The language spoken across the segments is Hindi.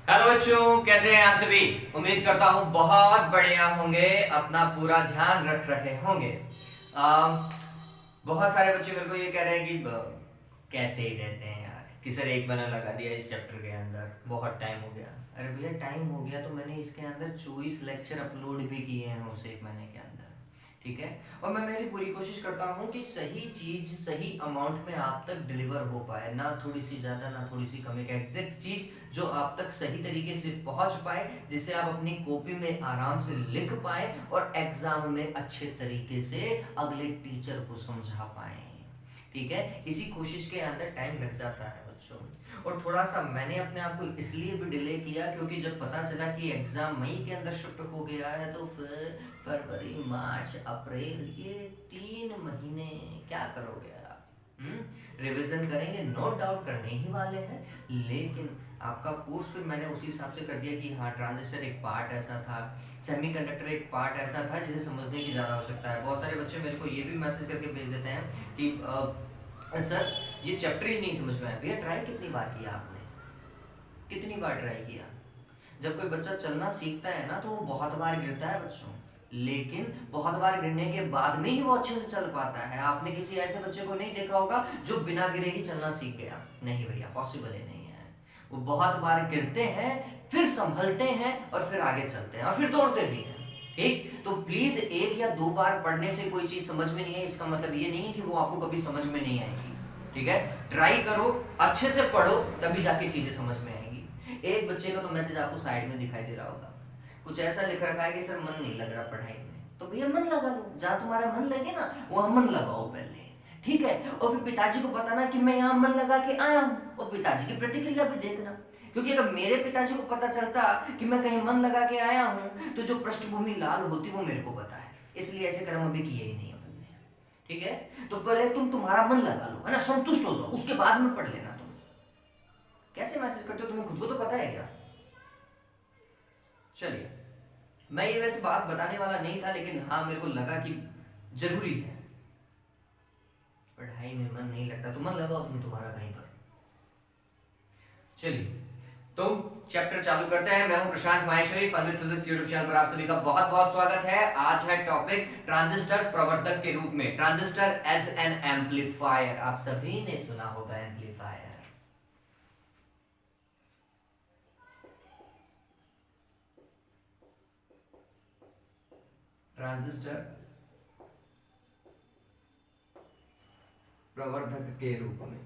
हेलो बच्चों, कैसे हैं आप सभी। उम्मीद करता हूँ बहुत बढ़िया होंगे, अपना पूरा ध्यान रख रहे होंगे। आ, बहुत सारे बच्चे मेरे को ये कह रहे हैं कि कहते ही रहते हैं यार कि सर एक महीना लगा दिया इस चैप्टर के अंदर, बहुत टाइम हो गया। अरे भैया टाइम हो गया तो मैंने इसके अंदर 24 लेक्चर अपलोड भी किए हैं उस एक महीने के अंदर, ठीक है। और मैं मेरी पूरी कोशिश करता हूँ कि सही चीज सही अमाउंट में आप तक डिलीवर हो पाए, ना थोड़ी सी ज्यादा ना थोड़ी सी कम, एक एग्जैक्ट चीज जो आप तक सही तरीके से पहुंच पाए, जिसे आप अपनी कॉपी में आराम से लिख पाए और एग्जाम में अच्छे तरीके से अगले टीचर को समझा पाए, ठीक है। इसी कोशिश के अंदर टाइम लग जाता है बच्चों। और थोड़ा सा मैंने अपने आप को इसलिए भी डिले किया क्योंकि जब पता चला कि एग्जाम मई के अंदर शिफ्ट हो गया है तो फिर फरवरी मार्च अप्रैल ये 3 महीने क्या करोगे आप। रिवीजन करेंगे, नो डाउट करने ही वाले हैं, लेकिन आपका कोर्स फिर मैंने उसी हिसाब से कर दिया कि हाँ ट्रांजिस्टर एक पार्ट ऐसा था, सेमीकंडक्टर एक पार्ट ऐसा था जिसे समझने की ज़्यादा आवश्यकता है। बहुत सारे बच्चे मेरे को ये भी मैसेज करके भेज देते हैं कि सर ये चैप्टर ही नहीं समझ में आया। भैया ट्राई कितनी बार किया आपने, कितनी बार ट्राई किया। जब कोई बच्चा चलना सीखता है ना तो वो बहुत बार गिरता है बच्चों, लेकिन बहुत बार गिरने के बाद में ही वो अच्छे से चल पाता है। आपने किसी ऐसे बच्चे को नहीं देखा होगा जो बिना गिरे ही चलना सीख गया, नहीं भैया पॉसिबल ही नहीं है। वो बहुत बार गिरते हैं, फिर संभलते हैं और फिर आगे चलते हैं और फिर दौड़ते भी हैं, ठीक। तो प्लीज एक या दो बार पढ़ने से कोई चीज समझ में नहीं है इसका मतलब ये नहीं है कि वो आपको कभी समझ में नहीं आएगी, ठीक है। ट्राई करो, अच्छे से पढ़ो, तभी जाके चीजें समझ में आएगी। एक बच्चे का तो मैसेज आपको साइड में दिखाई दे रहा होगा, कुछ ऐसा लिख रखा है कि सर मन नहीं लग रहा पढ़ाई में। तो भैया मन लगा लो, जहां तुम्हारा मन लगे ना वहां मन लगाओ पहले, ठीक है। और फिर पिताजी को बताना कि मैं यहाँ मन लगा के आया हूँ, और पिताजी की प्रतिक्रिया भी देखना। क्योंकि अगर मेरे पिताजी को पता चलता कि मैं कहीं मन लगा के आया हूँ तो जो पृष्ठभूमि लाल होती वो मेरे को पता है, इसलिए ऐसे कर्म अभी किए ही नहीं अपन ने, ठीक है। तो पहले तुम्हारा मन लगा लो, है ना, संतुष्ट हो जाओ, उसके बाद में पढ़ लेना। तुम कैसे मैसेज करते हो, तुम्हें खुद को तो पता है क्या। चलिए, मैं ये वैसे बात बताने वाला नहीं था, लेकिन हाँ मेरे को लगा कि जरूरी है। पढ़ाई में मन नहीं लगता तो मन लगाओ तुम तुम्हारा कहीं पर। चलिए तो चैप्टर चालू करते हैं। मैं हूं Prashant Maheshwari, fun with physics YouTube channel पर आप सभी का बहुत बहुत स्वागत है। आज है टॉपिक ट्रांजिस्टर प्रवर्धक के रूप में, ट्रांजिस्टर एज एन एम्पलीफायर। आप सभी ने सुना होगा एम्पलीफायर। ट्रांजिस्टर प्रवर्धक के रूप में,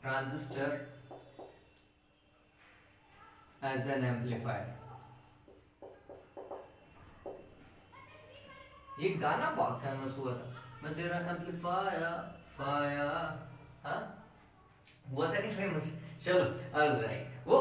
ट्रांजिस्टर एज एन एम्पलीफायर। ये गाना बहुत फेमस हुआ था, मैं तेरा एम्पलीफायर फायर, हाँ हुआ था कि फेमस। चलो ऑलराइट, वो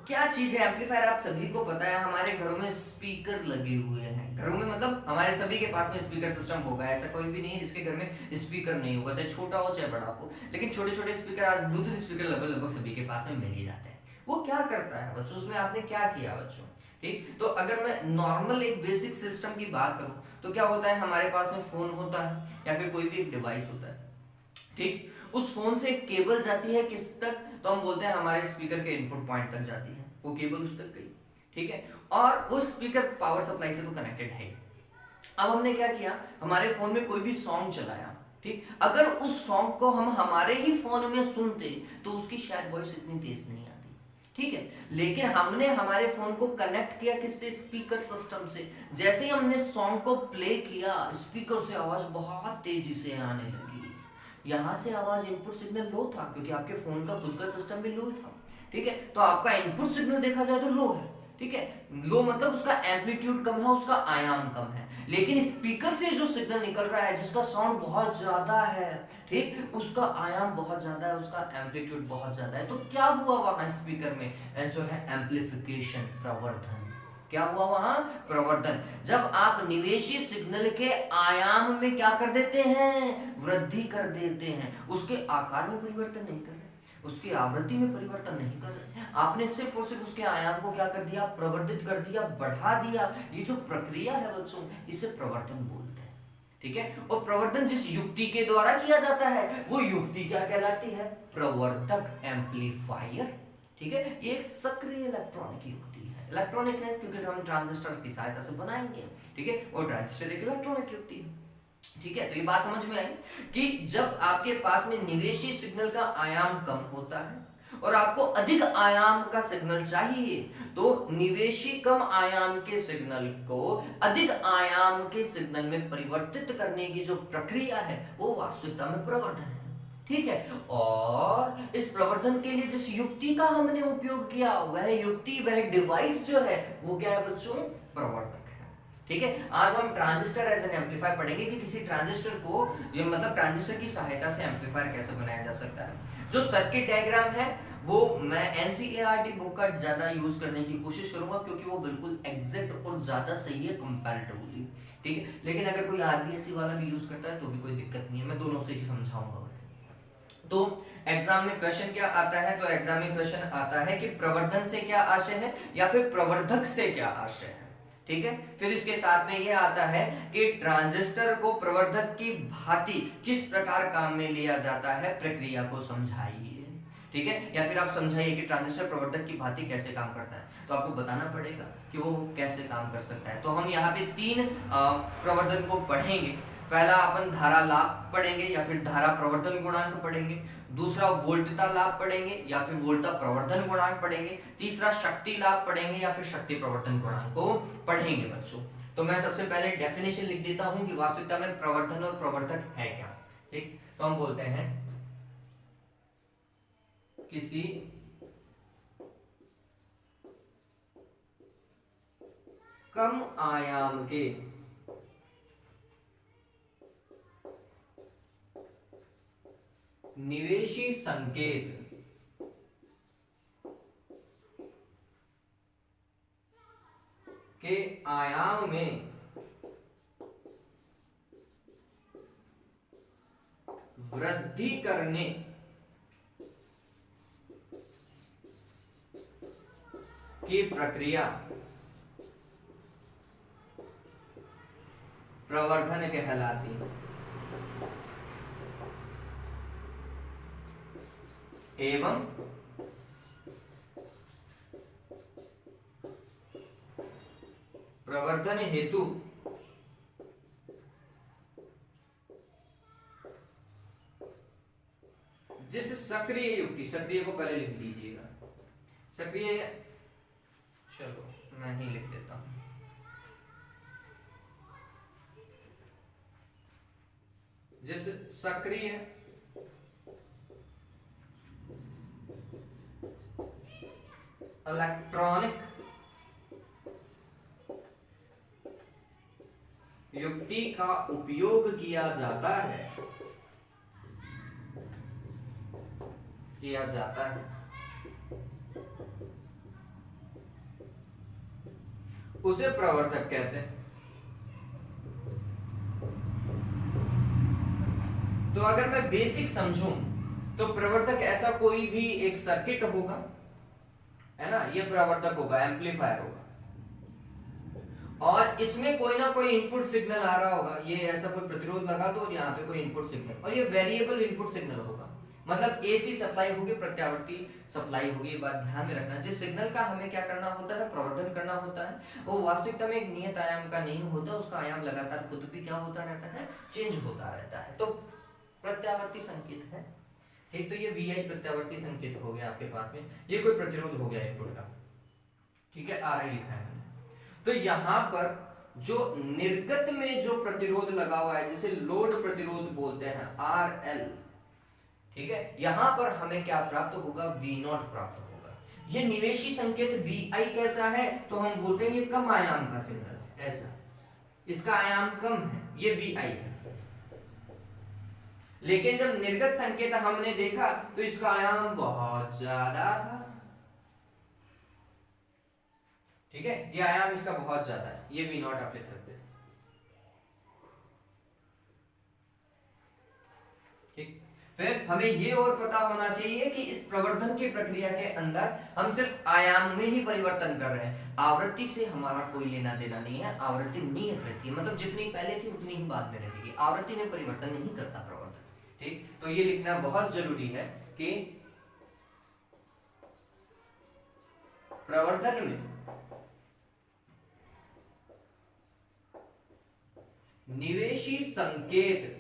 क्या चीज है एम्पलीफायर, आप सभी को पता है। हमारे घरों में स्पीकर लगे हुए हैं, घरों में मतलब हमारे सभी के पास में स्पीकर सिस्टम होगा। ऐसा कोई भी नहीं है जिसके घर में स्पीकर नहीं होगा, चाहे छोटा हो चाहे बड़ा हो। लेकिन छोटे छोटे स्पीकर, आज ब्लूटूथ स्पीकर लगभग लगभग सभी के पास में मिल ही जाते हैं। वो क्या करता है बच्चों, उसमें आपने क्या किया बच्चों, ठीक। तो अगर मैं नॉर्मल एक बेसिक सिस्टम की बात करूं तो क्या होता है, हमारे पास में फोन होता है या फिर कोई भी एक डिवाइस होता है, ठीक। उस फोन से एक केबल जाती है किस तक, तो हम बोलते हैं हमारे स्पीकर के इनपुट पॉइंट तक जाती है, वो केबल उस तक गई, ठीक है। और वो स्पीकर पावर सप्लाई से तो कनेक्टेड है। अब हमने क्या किया, हमारे फोन में कोई भी सॉन्ग चलाया, ठीक। अगर उस सॉन्ग को हम हमारे ही फोन में सुनते तो उसकी शायद वॉइस इतनी तेज नहीं आती, ठीक है। लेकिन हमने हमारे फोन को कनेक्ट किया किससे, स्पीकर सिस्टम से। जैसे ही हमने सॉन्ग को प्ले किया, स्पीकर से आवाज बहुत तेजी से आने लगी। यहाँ से आवाज इनपुट सिग्नल लो था क्योंकि आपके फोन का खुद का सिस्टम भी लो था, ठीक है। तो आपका इनपुट सिग्नल देखा जाए तो लो है, ठीक है। लो मतलब उसका एम्पलीट्यूड कम है, उसका आयाम कम है। लेकिन स्पीकर से जो सिग्नल निकल रहा है जिसका साउंड बहुत ज्यादा है, ठीक, उसका आयाम बहुत ज्यादा है, उसका एम्पलीट्यूड बहुत ज्यादा है। तो क्या हुआ वहां स्पीकर में, आंसर है एम्पलीफिकेशन, प्रवर्धन। क्या हुआ वहां, प्रवर्धन। जब आप निवेशी सिग्नल के आयाम में क्या कर देते हैं, वृद्धि कर देते हैं, उसके आकार में परिवर्तन नहीं कर रहे। उसकी आवृत्ति में परिवर्तन नहीं कर रहे, आपने सिर्फ और सिर्फ उसके आयाम को क्या कर दिया, प्रवर्धित कर दिया, बढ़ा दिया। ये जो प्रक्रिया है बच्चों, इसे प्रवर्धन बोलते हैं। ठीक है, और प्रवर्धन जिस युक्ति के द्वारा किया जाता है वो युक्ति क्या कहलाती है, प्रवर्धक एम्पलीफायर। ठीक है, ये एक सक्रिय इलेक्ट्रॉनिक युक्ति है। इलेक्ट्रॉनिक है क्योंकि हम ट्रांजिस्टर की सहायता से बनाएंगे। ठीक है, और ट्रांजिस्टर एक इलेक्ट्रॉनिक युक्ति है। ठीक है, तो ये बात समझ में आई कि जब आपके पास में निवेशी सिग्नल का आयाम कम होता है और आपको अधिक आयाम का सिग्नल चाहिए, तो निवेशी कम आयाम के सिग्नल को अधिक आयाम के सिग्नल में परिवर्तित करने की जो प्रक्रिया है वो वास्तविकता में प्रवर्धन है। ठीक है, और इस प्रवर्धन के लिए जिस युक्ति का हमने उपयोग किया वह युक्ति, वह डिवाइस जो है वो क्या है बच्चों, प्रवर्धक। ठीक है, आज हम ट्रांजिस्टर एज एन एम्पलीफायर पढ़ेंगे कि किसी ट्रांजिस्टर को, ये मतलब ट्रांजिस्टर की सहायता से एम्पलीफायर कैसे बनाया जा सकता है। जो सर्किट डायग्राम है वो मैं एनसीईआरटी बुक का ज्यादा यूज करने की कोशिश करूंगा क्योंकि वो बिल्कुल एग्जैक्ट और ज्यादा सही है कंपैरेटिवली। ठीक है, लेकिन अगर कोई आरबीएससी वाला भी यूज करता है तो भी कोई दिक्कत नहीं है, मैं दोनों से ही समझाऊंगा। वैसे तो एग्जाम में क्वेश्चन क्या आता है, तो एग्जाम में क्वेश्चन आता है कि प्रवर्धन से क्या आशय है या फिर प्रवर्धक से क्या आशय है। ठीक है, फिर इसके साथ में यह आता है कि ट्रांजिस्टर को प्रवर्धक की भांति किस प्रकार काम में लिया जाता है, प्रक्रिया को समझाइए। ठीक है, या फिर आप समझाइए कि ट्रांजिस्टर प्रवर्धक की भांति कैसे काम करता है, तो आपको बताना पड़ेगा कि वो कैसे काम कर सकता है। तो हम यहाँ पे 3 प्रवर्धन को पढ़ेंगे। पहला अपन धारा लाभ पढ़ेंगे या फिर धारा प्रवर्धन गुणांक पढ़ेंगे, दूसरा वोल्टता लाभ पढ़ेंगे या फिर वोल्टता प्रवर्धन गुणांक पढ़ेंगे, तीसरा शक्ति लाभ पढ़ेंगे या फिर शक्ति प्रवर्धन गुणांक को पढ़ेंगे बच्चों। तो मैं सबसे पहले डेफिनेशन लिख देता हूं कि वास्तविकता में प्रवर्धन और प्रवर्धक है क्या। ठीक, तो हम बोलते हैं किसी कम आयाम के निवेशी संकेत के आयाम में वृद्धि करने की प्रक्रिया प्रवर्धन कहलाती है। एवं प्रवर्धन हेतु जिस सक्रिय युक्ति, सक्रिय को पहले लिख दीजिएगा, सक्रिय, चलो मैं ही लिख देता हूं, जिस सक्रिय इलेक्ट्रॉनिक युक्ति का उपयोग किया जाता है, उसे प्रवर्धक कहते हैं। तो अगर मैं बेसिक समझूं तो प्रवर्धक ऐसा कोई भी एक सर्किट होगा, है ना, ये प्रवर्धक होगा, एम्पलीफायर होगा, और इसमें कोई ना कोई इनपुट सिग्नल आ रहा होगा। ये ऐसा कोई प्रतिरोध लगा दो और यहाँ पे कोई इनपुट सिग्नल, और ये वेरिएबल इनपुट सिग्नल होगा, मतलब एसी सप्लाई होगी, प्रत्यावर्ती सप्लाई होगी। ये बात ध्यान में रखना, जिस सिग्नल का हमें क्या करना होता है, प्रवर्धन करना होता है, वो वास्तविकता में एक नियत आयाम का नहीं होता, उसका आयाम लगातार खुद भी क्या होता रहता है, चेंज होता रहता है। तो प्रत्यावर्ती संकेत है। ठीक, तो ये वी प्रत्यावर्ती संकेत हो गया आपके पास में, ये कोई प्रतिरोध हो गया इनपुट का। ठीक है, आर आई लिखा है मैंने। तो यहां पर जो निर्गत में जो प्रतिरोध लगा हुआ है, जिसे लोड प्रतिरोध बोलते हैं, आर एल, ठीक है, यहां पर हमें क्या प्राप्त होगा, वी नॉट प्राप्त होगा। ये निवेशी संकेत वी आई कैसा है, तो हम बोलते हैं ये कम आयाम का सिग्नल है, ऐसा, इसका आयाम कम है, ये वी आई है। लेकिन जब निर्गत संकेत हमने देखा तो इसका आयाम बहुत ज्यादा था। ठीक है, ये आयाम इसका बहुत ज्यादा है, ये वी नॉट आप लिख सकते हैं। ठीक, फिर हमें ये और पता होना चाहिए कि इस प्रवर्धन की प्रक्रिया के अंदर हम सिर्फ आयाम में ही परिवर्तन कर रहे हैं, आवृत्ति से हमारा कोई लेना देना नहीं है। आवृत्ति नियत रहती है, मतलब जितनी पहले थी उतनी ही बाद में रहेगी, आवृत्ति में परिवर्तन नहीं करता प्रवर्धन। ठीक, तो ये लिखना बहुत जरूरी है कि प्रवर्धन में निवेशी संकेत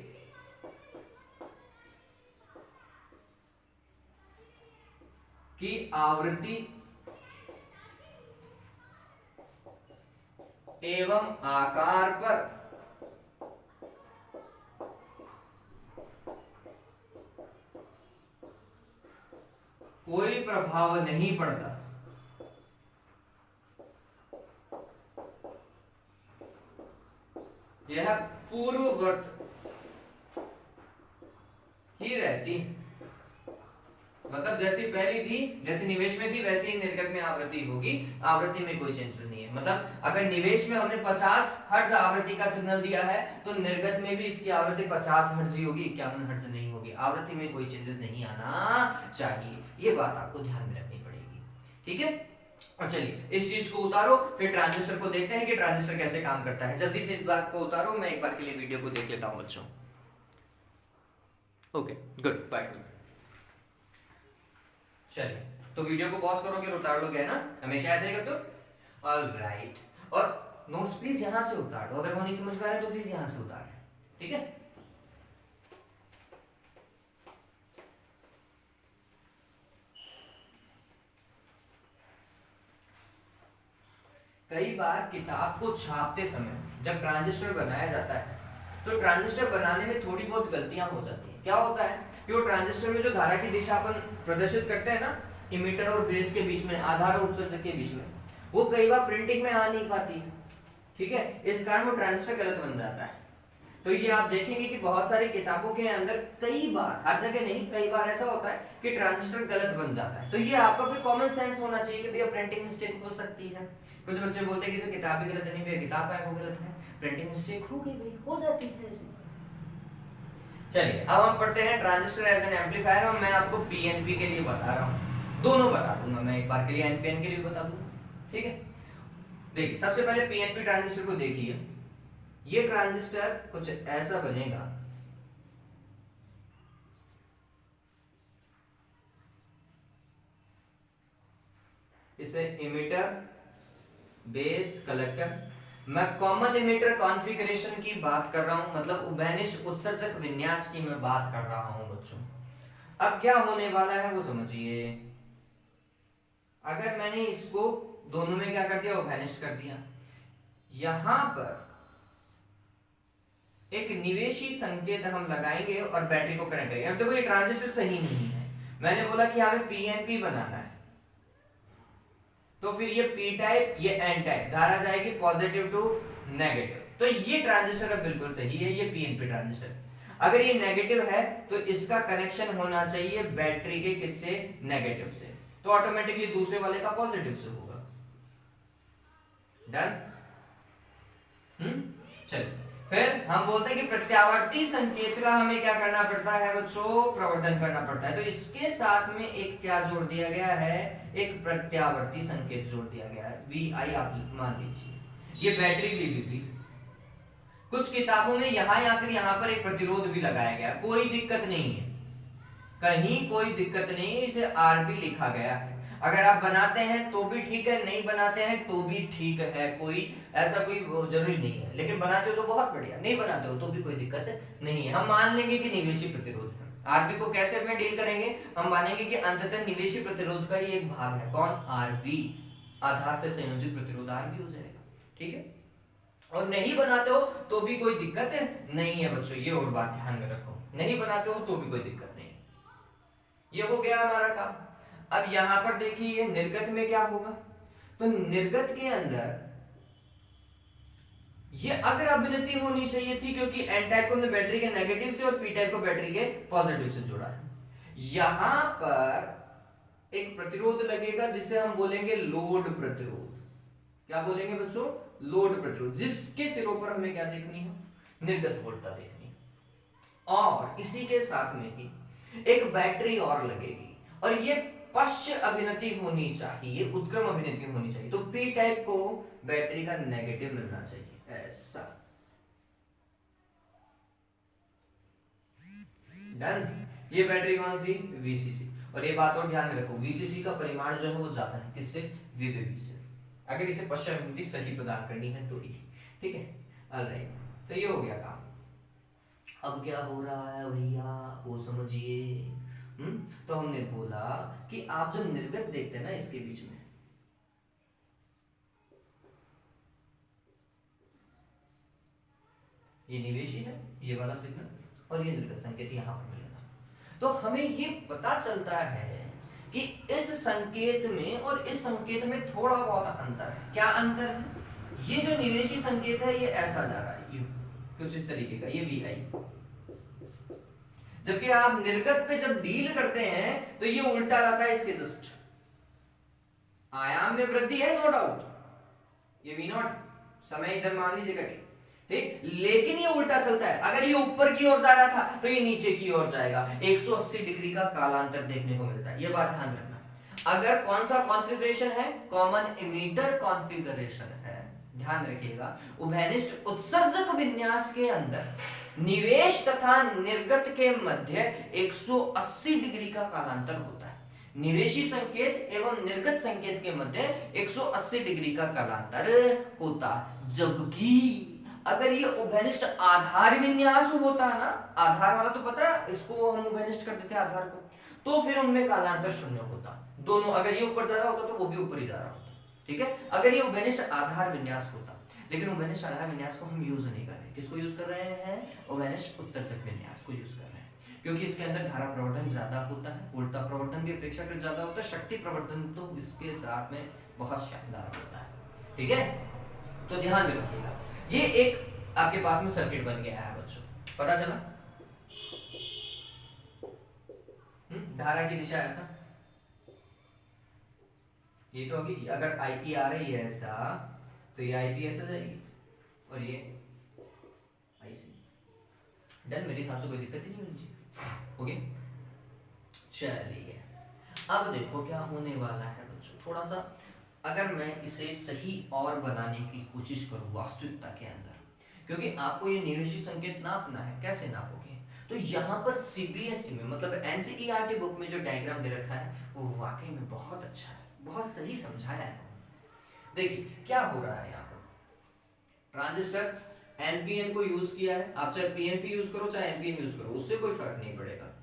की आवृत्ति एवं आकार पर कोई प्रभाव नहीं पड़ता। यह पूर्ववर्त ही रहती, मतलब जैसी पहली थी, जैसे निवेश में थी वैसे ही निर्गत में आवृत्ति होगी, आवृत्ति में कोई चेंजेस नहीं है। मतलब अगर निवेश में हमने 50 हर्ट्ज आवृत्ति का सिग्नल दिया है तो निर्गत में भी इसकी आवृत्ति 50 हर्ट्ज ही होगी, 51 हर्ट्ज नहीं होगी। आवृत्ति में कोई चेंजेस नहीं आना चाहिए, ये बात आपको ध्यान में रखनी पड़ेगी। ठीक है, और चलिए इस चीज को उतारो, फिर ट्रांजिस्टर को देखते हैं कि ट्रांजिस्टर कैसे काम करता है। जल्दी से इस बात को उतारो, मैं एक बार के लिए वीडियो को देख लेता हूं बच्चों। Okay good, bye. चलिए, तो वीडियो को पॉज करोगे और उतार लोगे, है ना, हमेशा ऐसे ही करते हो। ऑलराइट, और नोट्स प्लीज यहां से उतार लो, अगर वो नहीं समझ पा रहे तो प्लीज यहां से उतार, ठीक है। कई बार किताब को छापते समय जब ट्रांजिस्टर बनाया जाता है तो ट्रांजिस्टर बनाने में थोड़ी बहुत गलतियां हो जाती हैं। क्या होता है कि वो ट्रांजिस्टर में जो धारा की दिशा अपन प्रदर्शित करते हैं ना, इमीटर और बेस के बीच में, आधार और उत्सर्जक के बीच में, वो कई बार प्रिंटिंग में आ नहीं पाती। ठीक है, इस कारण वो ट्रांजिस्टर गलत बन जाता है। तो ये आप देखेंगे कि बहुत सारी किताबों के अंदर कई बार, हर जगह नहीं, कई बार ऐसा होता है कि ट्रांजिस्टर गलत बन जाता है। तो ये आपका फिर कॉमन सेंस होना चाहिए कि भैया प्रिंटिंग मिस्टेक हो सकती है। कुछ बच्चे बोलते हैं कि सर किताब भी गलत है, नहीं भैया किताब का है वो गलत है, प्रिंटिंग मिस्टेक हो गई भाई, हो जाती है ऐसे। चलिए अब हम पढ़ते हैं ट्रांजिस्टर एज एन एम्पलीफायर, और मैं आपको पीएनपी के लिए बता रहा हूँ, दोनों बता दूंगा मैं, एक बार के लिए एनपीएन के लिए भी बता दूंगा। ठीक है, देखिए सबसे पहले पीएनपी ट्रांजिस्टर को देखिए। ये ट्रांजिस्टर कुछ ऐसा बनेगा, इसे इमीटर, बेस, कलेक्टर, मैं कॉमन इमीटर कॉन्फ़िगरेशन की बात कर रहा हूं, मतलब उभयनिष्ठ उत्सर्जक विन्यास की मैं बात कर रहा हूं बच्चों। अब क्या होने वाला है वो समझिए। अगर मैंने इसको दोनों में क्या कर दिया, उभयनिष्ठ कर दिया, यहां पर एक निवेशी संकेत हम लगाएंगे और बैटरी को कनेक्ट करेंगे। अब देखो ये ट्रांजिस्टर सही नहीं है, मैंने बोला कि हमें पीएनपी बनाना है, तो फिर ये पी टाइप, ये एन टाइप, धारा जाएगी पॉजिटिव टू नेगेटिव। तो ये ट्रांजिस्टर अब बिल्कुल सही है, ये पीएनपी ट्रांजिस्टर। अगर ये नेगेटिव है तो इसका कनेक्शन होना चाहिए बैटरी के किससे, नेगेटिव से, तो ऑटोमेटिकली दूसरे वाले का पॉजिटिव से होगा। डन। चलिए फिर हम बोलते हैं कि प्रत्यावर्ती संकेत का हमें क्या करना पड़ता है बच्चों, प्रवर्धन करना पड़ता है। तो इसके साथ में एक क्या जोड़ दिया गया है, एक प्रत्यावर्ती संकेत जोड़ दिया गया है, वी आई आप मान लीजिए, ये बैटरी वीवीपी। कुछ किताबों में यहाँ या फिर यहाँ पर एक प्रतिरोध भी लगाया गया, कोई दिक्कत नहीं है, कहीं कोई दिक्कत नहीं है, इसे आरबी लिखा गया है। अगर आप बनाते हैं तो भी ठीक है, नहीं बनाते हैं तो भी ठीक है, कोई ऐसा कोई जरूरी नहीं है। लेकिन बनाते हो तो बहुत बढ़िया, नहीं बनाते हो तो भी कोई दिक्कत नहीं है। हम मान लेंगे कि निवेशी प्रतिरोध है। आरबी को कैसे में डील करेंगे, हम मानेंगे कि अंततः निवेशी प्रतिरोध का ही एक भाग है, कौन, आरबी, आधार से संयोजित प्रतिरोध आरबी हो जाएगा। ठीक है, और नहीं बनाते हो तो भी कोई दिक्कत नहीं है बच्चों, ये और बात ध्यान में रखो, नहीं बनाते हो तो भी कोई दिक्कत नहीं। ये हो गया हमारा काम। अब यहां पर देखिए निर्गत में क्या होगा, तो निर्गत के अंदर ये अग्र अभिनति होनी चाहिए थी, क्योंकि एन टाइप को हमने बैटरी के नेगेटिव से और पी टाइप को बैटरी के पॉजिटिव से जोड़ा है। यहां पर एक प्रतिरोध लगेगा जिसे हम बोलेंगे लोड प्रतिरोध। क्या बोलेंगे बच्चों, लोड प्रतिरोध, जिसके सिरों पर हमें क्या देखनी है, निर्गत वोल्टता देखनी है। और इसी के साथ में ही एक बैटरी और लगेगी, और ये पश्च अभिनति होनी चाहिए, उत्क्रम अभिनति होनी चाहिए। तो पी टाइप को बैटरी का नेगेटिव मिलना चाहिए, ऐसा। डन। ये बैटरी कौन सी? वीसीसी। और ये बात और ध्यान में रखो, वीसीसी का परिमाण जो है वो जाता है किससे? वीवीबी से, अगर इसे पश्चिम अभिनति सही प्रदान करनी है तो ही। ठीक है, ऑलराइट। तो ये हो गया काम। अब क्या हो रहा है भैया वो समझिए। तो हमने बोला कि आप जब निर्गत देखते हैं ना, इसके बीच में ये निवेशी है, ये वाला सिग्नल, और ये निर्गत संकेत यहां पर मिलेगा। तो हमें ये पता चलता है कि इस संकेत में और इस संकेत में थोड़ा बहुत अंतर है। क्या अंतर है? ये जो निवेशी संकेत है ये ऐसा जा रहा है, यू कुछ इस तरीके का, ये वी आई, जबकि आप निर्गत पे जब डील करते हैं तो ये उल्टा जाता है इसके जस्ट। आयाम में वृद्धि है नो डाउट, ये वी नॉट, समय इधर मान लीजिए घटे, ठीक, लेकिन ये उल्टा चलता है। अगर ये ऊपर की ओर जा रहा था तो ये नीचे की ओर जाएगा। 180 डिग्री का कालांतर देखने को मिलता है, ये बात ध्यान रखना। अगर कौन सा कॉन्फ़िगरेशन है? कॉमन एमिटर कॉन्फ़िगरेशन है, ध्यान रखिएगा। उभयनिष्ठ उत्सर्जक विन्यास के अंदर निवेश तथा निर्गत के मध्य 180 डिग्री का कालांतर होता है। निवेशी संकेत एवं निर्गत संकेत के मध्य 180 डिग्री का कालांतर होता, जबकि अगर ये उभयनिष्ठ आधार विन्यास होता ना, आधार वाला तो पता है, इसको हम उभयनिष्ठ कर देते हैं आधार को, तो फिर उनमें कालांतर शून्य होता। दोनों, अगर ये ऊपर जा रहा होता तो वो भी ऊपर ही जा रहा होता। ठीक है, अगर ये उभयनिष्ठ आधार विन्यास होता, लेकिन उभयनिष्ठ आधार विन्यास को हम यूज नहीं कर रहे। किसको यूज कर रहे हैं? उभयनिष्ठ उत्सर्जक विन्यास को यूज कर रहे हैं, क्योंकि इसके अंदर धारा प्रवर्धन ज्यादा होता है, वोल्टा प्रवर्धन भी अपेक्षाकृत ज्यादा होता है, शक्ति प्रवर्धन तो इसके साथ में बहुत शानदार होता है। ठीक है, तो ध्यान में रखिएगा। ये एक आपके पास में सर्किट बन गया है बच्चों, पता चला? धारा की दिशा ऐसा, ये तो होगी। अगर आईपी आ रही है ऐसा, तो ये आईपी ऐसा जाएगी और ये आईसी। डन, मेरे हिसाब से कोई दिक्कत ही नहीं होनी चाहिए। ओके, चलिए अब देखो क्या होने वाला है बच्चों। थोड़ा सा अगर मैं इसे सही और बनाने की कोशिश करूं वास्तविकता के अंदर, क्योंकि आपको ये निवेशी संकेत नापना है, कैसे नापोगे? तो यहाँ पर सीबीएसई में, मतलब एनसीईआरटी बुक में जो डायग्राम दे रखा है वो वाकई में बहुत अच्छा है, बहुत सही समझाया है। देखिए क्या हो रहा है यहाँ पर, ट्रांजिस्टर एनपीएन को यूज किया है, आप चाहे पीएनपी यूज करो चाहे एनपीएन यूज करो, उससे कोई फर्क नहीं पड़ेगा।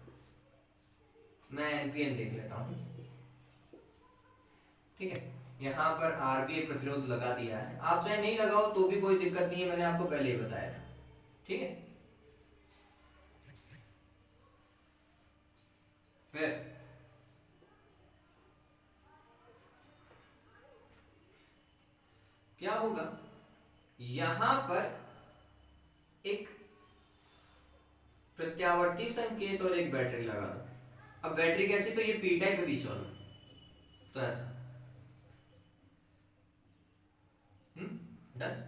मैं एनपीएन लिख लेता हूँ, ठीक है। यहाँ पर आरबीए प्रतिरोध लगा दिया है, आप चाहे नहीं लगाओ तो भी कोई दिक्कत नहीं है, मैंने आपको पहले ही बताया था। ठीक है, फिर क्या होगा, यहां पर एक प्रत्यावर्ती संकेत और एक बैटरी लगा दो। अब बैटरी कैसी? तो ये पी टाइप के बीच वाला, तो ऐसा। डन।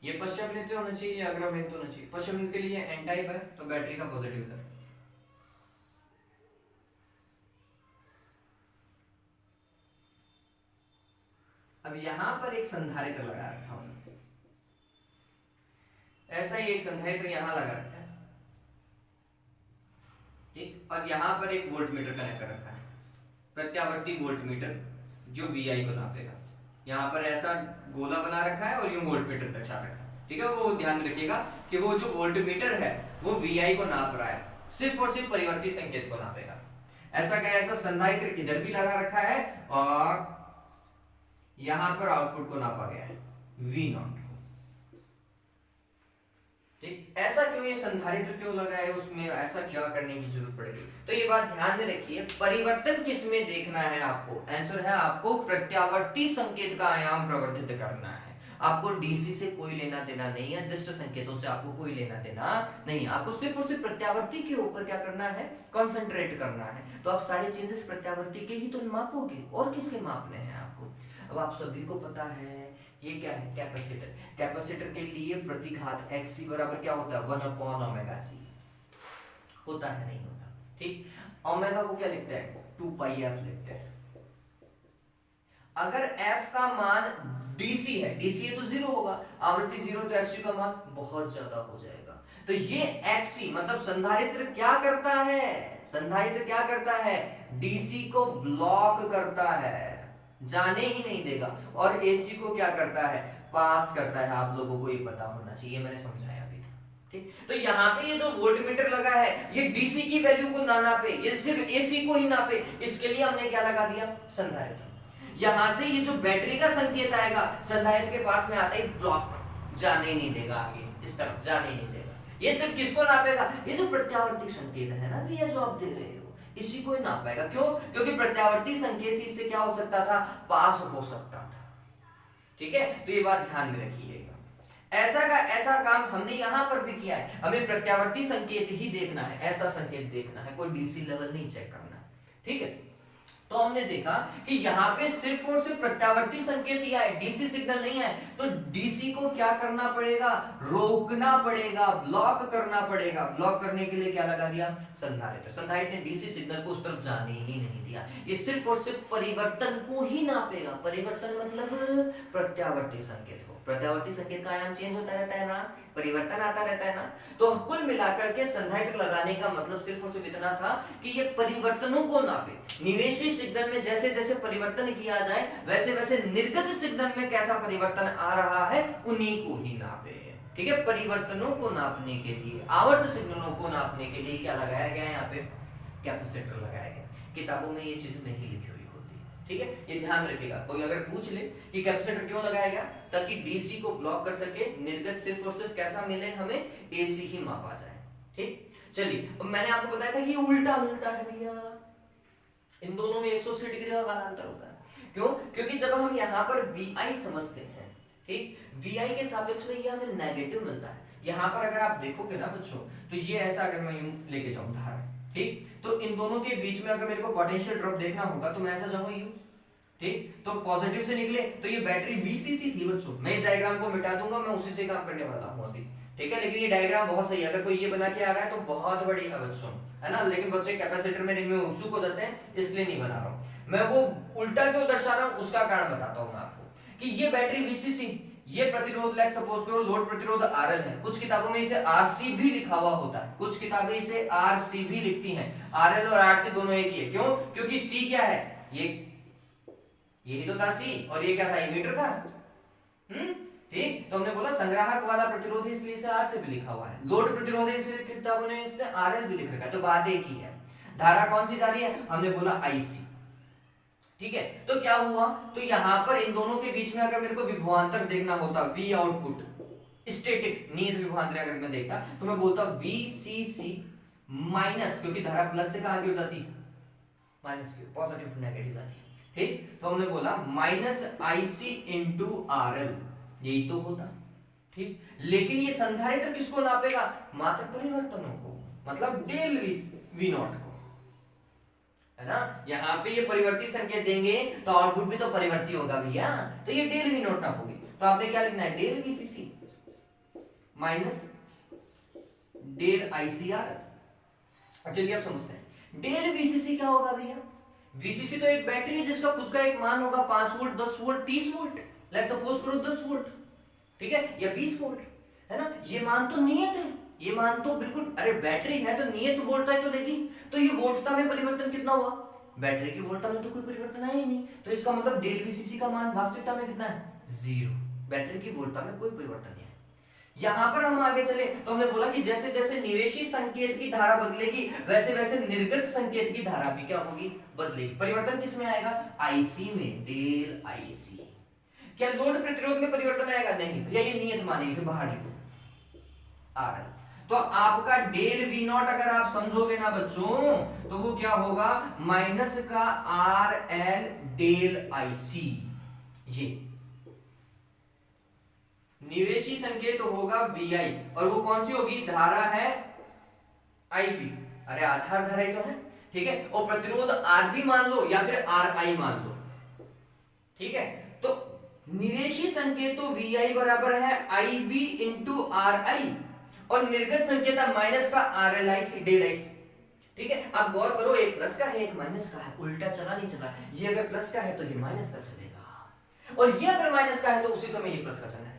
ये पश्चिम नृत्य होना चाहिए या अग्रम नृत्य होना चाहिए? पश्चिम नृत्य के लिए एन टाइप है तो बैटरी का पॉजिटिव इधर। अब यहां पर एक संधारित्र लगा रखा हूं, ऐसा ही एक संधारित्र यहां लगा रखा है, ठीक, और यहां पर एक वोल्टमीटर कनेक्ट कर रखा है, प्रत्यावर्ती वोल्टमीटर जो वीआई को नापेगा। यहाँ पर ऐसा गोला बना रखा है और ये वोल्टमीटर दर्शा रखा है। ठीक है, वो ध्यान में रखिएगा कि वो जो वोल्टमीटर है वो वीआई को नाप रहा है, सिर्फ और सिर्फ परिवर्ती संकेत को नापेगा। ऐसा क्या, ऐसा संधारित्र इधर भी लगा रखा है और यहां पर आउटपुट को नापा गया है वी नॉट। ठीक, ऐसा क्यों, ये संधारित्र क्यों लगा है, उसमें ऐसा क्या करने की जरूरत पड़ेगी? तो ये बात ध्यान में रखिए, परिवर्तन किसमें देखना है आपको? आंसर है आपको प्रत्यावर्ती संकेत का आयाम प्रवर्धित करना है। आपको डीसी से कोई लेना देना नहीं है, दिष्ट संकेतों से आपको कोई लेना देना नहीं है। आपको सिर्फ और सिर्फ प्रत्यावर्ती के ऊपर क्या करना है, कॉन्सेंट्रेट करना है। तो आप सारे चेंजेस प्रत्यावर्ती के ही तो मापोगे, और किसके मापने हैं आपको। अब आप सभी को पता है ये क्या है, कैपेसिटर। कैपेसिटर के लिए प्रतिघात XC बराबर क्या होता है, 1/ωc होता है, नहीं होता, ठीक। ओमेगा को क्या लिखते हैं, 2πf लिखते हैं। अगर f का मान डीसी है, डीसी है तो 0 होगा, आवृत्ति 0 तो XC का मान बहुत ज्यादा हो जाएगा। तो ये XC मतलब संधारित्र क्या करता है, संधारित्र क्या करता है, डीसी को ब्लॉक करता है, जाने ही नहीं देगा, और एसी को क्या करता है, पास करता है। आप लोगों को ये पता होना चाहिए, मैंने समझाया अभी था, ठीक। तो यहाँ पे ये जो वोल्टमीटर लगा है ये डीसी की वैल्यू को ना नापे, ये सिर्फ एसी को ही नापे, इसके लिए हमने क्या लगा दिया, संधारित्र। यहां से ये जो बैटरी का संकेत आएगा संधारित्र के पास में आता ही ब्लॉक, जाने नहीं देगा आगे, इस तरफ जाने नहीं देगा। ये सिर्फ किसको नापेगा, ये जो प्रत्यावर्ती संकेत है ना भैया जो आप दे रहे हो, इसी को ही नाप पाएगा। क्यों, क्योंकि प्रत्यावर्ती संकेत ही इससे क्या हो सकता था, पास हो सकता था, ठीक है। तो ये बात ध्यान में रखिएगा। ऐसा काम हमने यहां पर भी किया है, हमें प्रत्यावर्ती संकेत ही देखना है, ऐसा संकेत देखना है, कोई डीसी लेवल नहीं चेक करना, ठीक है। तो हमने देखा कि यहाँ पे सिर्फ और सिर्फ प्रत्यावर्ती संकेत ही आए, डीसी सिग्नल नहीं है, तो डीसी को क्या करना पड़ेगा, रोकना पड़ेगा, ब्लॉक करना पड़ेगा। ब्लॉक करने के लिए क्या लगा दिया, संधारित्र। संधारित्र ने डीसी सिग्नल को उस तरफ जाने ही नहीं दिया, ये सिर्फ और सिर्फ परिवर्तन को ही नापेगा। परिवर्तन मतलब प्रत्यावर्ती संकेत को, प्रत्यावर्ती संकेत का आयाम चेंज होता रहता है ना, परिवर्तन आता रहता है ना। तो कुल मिलाकर के संधारित्र लगाने का मतलब सिर्फ और सिर्फ इतना था कि ये परिवर्तनों को नापे। निवेशी सिग्नल में जैसे जैसे परिवर्तन किया जाए वैसे वैसे निर्गत सिग्नल में कैसा परिवर्तन आ रहा है उन्हीं को ही नापे, ठीक है। परिवर्तनों को नापने के लिए, आवर्त सिग्नलों को नापने के लिए क्या लगाया गया है, यहाँ पे कैपेसिटर लगाया गया। किताबों में ये चीज नहीं लिखी हुई होती, ठीक है, ये ध्यान रखिएगा। कोई अगर पूछ ले कि कैपेसिटर क्यों लगाया गया, ताकि डीसी को ब्लॉक कर सके, निर्गत सिर्फ और सिर्फ कैसा मिले, हमें एसी ही मापा जाए, ठीक। चलिए, अब मैंने आपको बताया था कि ये उल्टा मिलता है भैया, इन दोनों में 180 डिग्री का कालांतर होता है। क्यों, क्योंकि जब हम यहाँ पर VI समझते हैं, ठीक, VI के सापेक्ष में ये हमें नेगेटिव मिलता है। यहाँ पर अगर आप देखोगे ना बच्चों, तो ये ऐसा अगर मैं यूं लेके जाऊं धारा, ठीक, तो इन दोनों के बीच में अगर मेरे को पोटेंशियल ड्रॉप देखना होगा तो मैं ऐसा जाऊंगा यूं, ठीक। तो पॉजिटिव से निकले तो ये बैटरी VCC थी बच्चों, मैं इस डायग्राम को मिटा दूंगा, मैं उसी से काम करने वाला हूँ अभी, ठीक है। लेकिन ये डायग्राम बहुत सही है, अगर कोई ये बना के आ रहा है तो बहुत बढ़िया बच्चों, है ना। लेकिन बच्चे कैपेसिटर में उत्सुक हो जाते हैं, इसलिए नहीं बना रहा हूं मैं। वो उल्टा क्यों दर्शा रहा हूं उसका कारण बताता हूं मैं आपको, कि ये बैटरी VCC, ये प्रतिरोध लाइक सपोज करो लोड प्रतिरोध RL है, कुछ किताबों में इसे RC भी लिखा हुआ होता है, कुछ किताबें इसे RC भी लिखती हैं। RL और RC दोनों एक ही है, क्यों, क्योंकि C क्या है, ये यही तो था C, और ये क्या था, इमीटर था, ठीक। तो हमने बोला संग्राहक वाला प्रतिरोध है इसलिए इसे R से भी लिखा हुआ है, लोड प्रतिरोध है इसलिए किताबों ने इसने RL भी लिख रखा है, तो बात एक ही है। धारा कौन सी जा रही है, हमने बोला IC, ठीक है। तो क्या हुआ, तो यहां पर इन दोनों के बीच में अगर मेरे को विभवांतर देखना होता, V आउटपुट स्टैटिक नियत विभवांतर अगर मैं देखता तो मैं बोलता VCC माइनस, क्योंकि धारा प्लस से कहां की हो जाती, माइनस की, पॉजिटिव टू नेगेटिव जाती है, ठीक। तो हमने बोला माइनस IC इंटू RL, यही तो होता, ठीक। लेकिन ये संधारित्र किसको नापेगा, मात्र परिवर्तनों को, मतलब डेल V नॉट को, है ना। यहाँ पे ये परिवर्ती संकेत देंगे तो आउटपुट भी तो परिवर्ती होगा भैया, तो ये डेल V नॉट नापोगे, तो आपने क्या लिखना है, del VCC minus del ICR। चलिए अब समझते हैं डेल VCC क्या होगा भैया। VCC तो एक बैटरी है जिसका खुद का एक मान होगा, 5 volt, 10 volt, 30 volt, let's suppose करो 10 वोल्ट, ठीक है, या 20 वोल्ट, है ना। ये मान तो नियत है, ये मान तो बिल्कुल, अरे बैटरी है तो नियत वोल्टता क्यों देगी, तो ये वोल्टता में परिवर्तन कितना हुआ, बैटरी की वोल्टता में तो कोई परिवर्तन आया ही नहीं, तो इसका मतलब डेल VCC का मान वास्तविकता में कितना है, 0, बैटरी की वोल्टता में कोई परिवर्तन नहीं है। यहां पर हम आगे चले तो हमने बोला कि जैसे जैसे निवेशी संकेत की धारा बदलेगी वैसे वैसे निर्गत संकेत की धारा भी क्या होगी, बदलेगी। परिवर्तन किस में आएगा, IC में, डेल IC। क्या लोड प्रतिरोध में परिवर्तन आएगा, नहीं भैया, ये नियत माने, इसे बाहर लिखो RL। तो आपका डेल V नॉट अगर आप समझोगे ना बच्चों तो वो क्या होगा, माइनस का RL डेल IC, ये निवेशी संकेत होगा VI, और वो कौन सी होगी, धारा है IB। अरे आधार धारा ही तो है, ठीक है। और प्रतिरोध RB मान लो या फिर RI मान लो, ठीक है। तो निवेशी संकेत तो VI बराबर है IB इंटू RI, और निर्गत संकेत माइनस का RLI डेल I, ठीक है। अब गौर करो, एक प्लस का है एक माइनस का है, उल्टा चला नहीं चला, ये अगर प्लस का है तो ये माइनस का चलेगा, और ये अगर माइनस का है तो उसी समय ये प्लस का चलना है,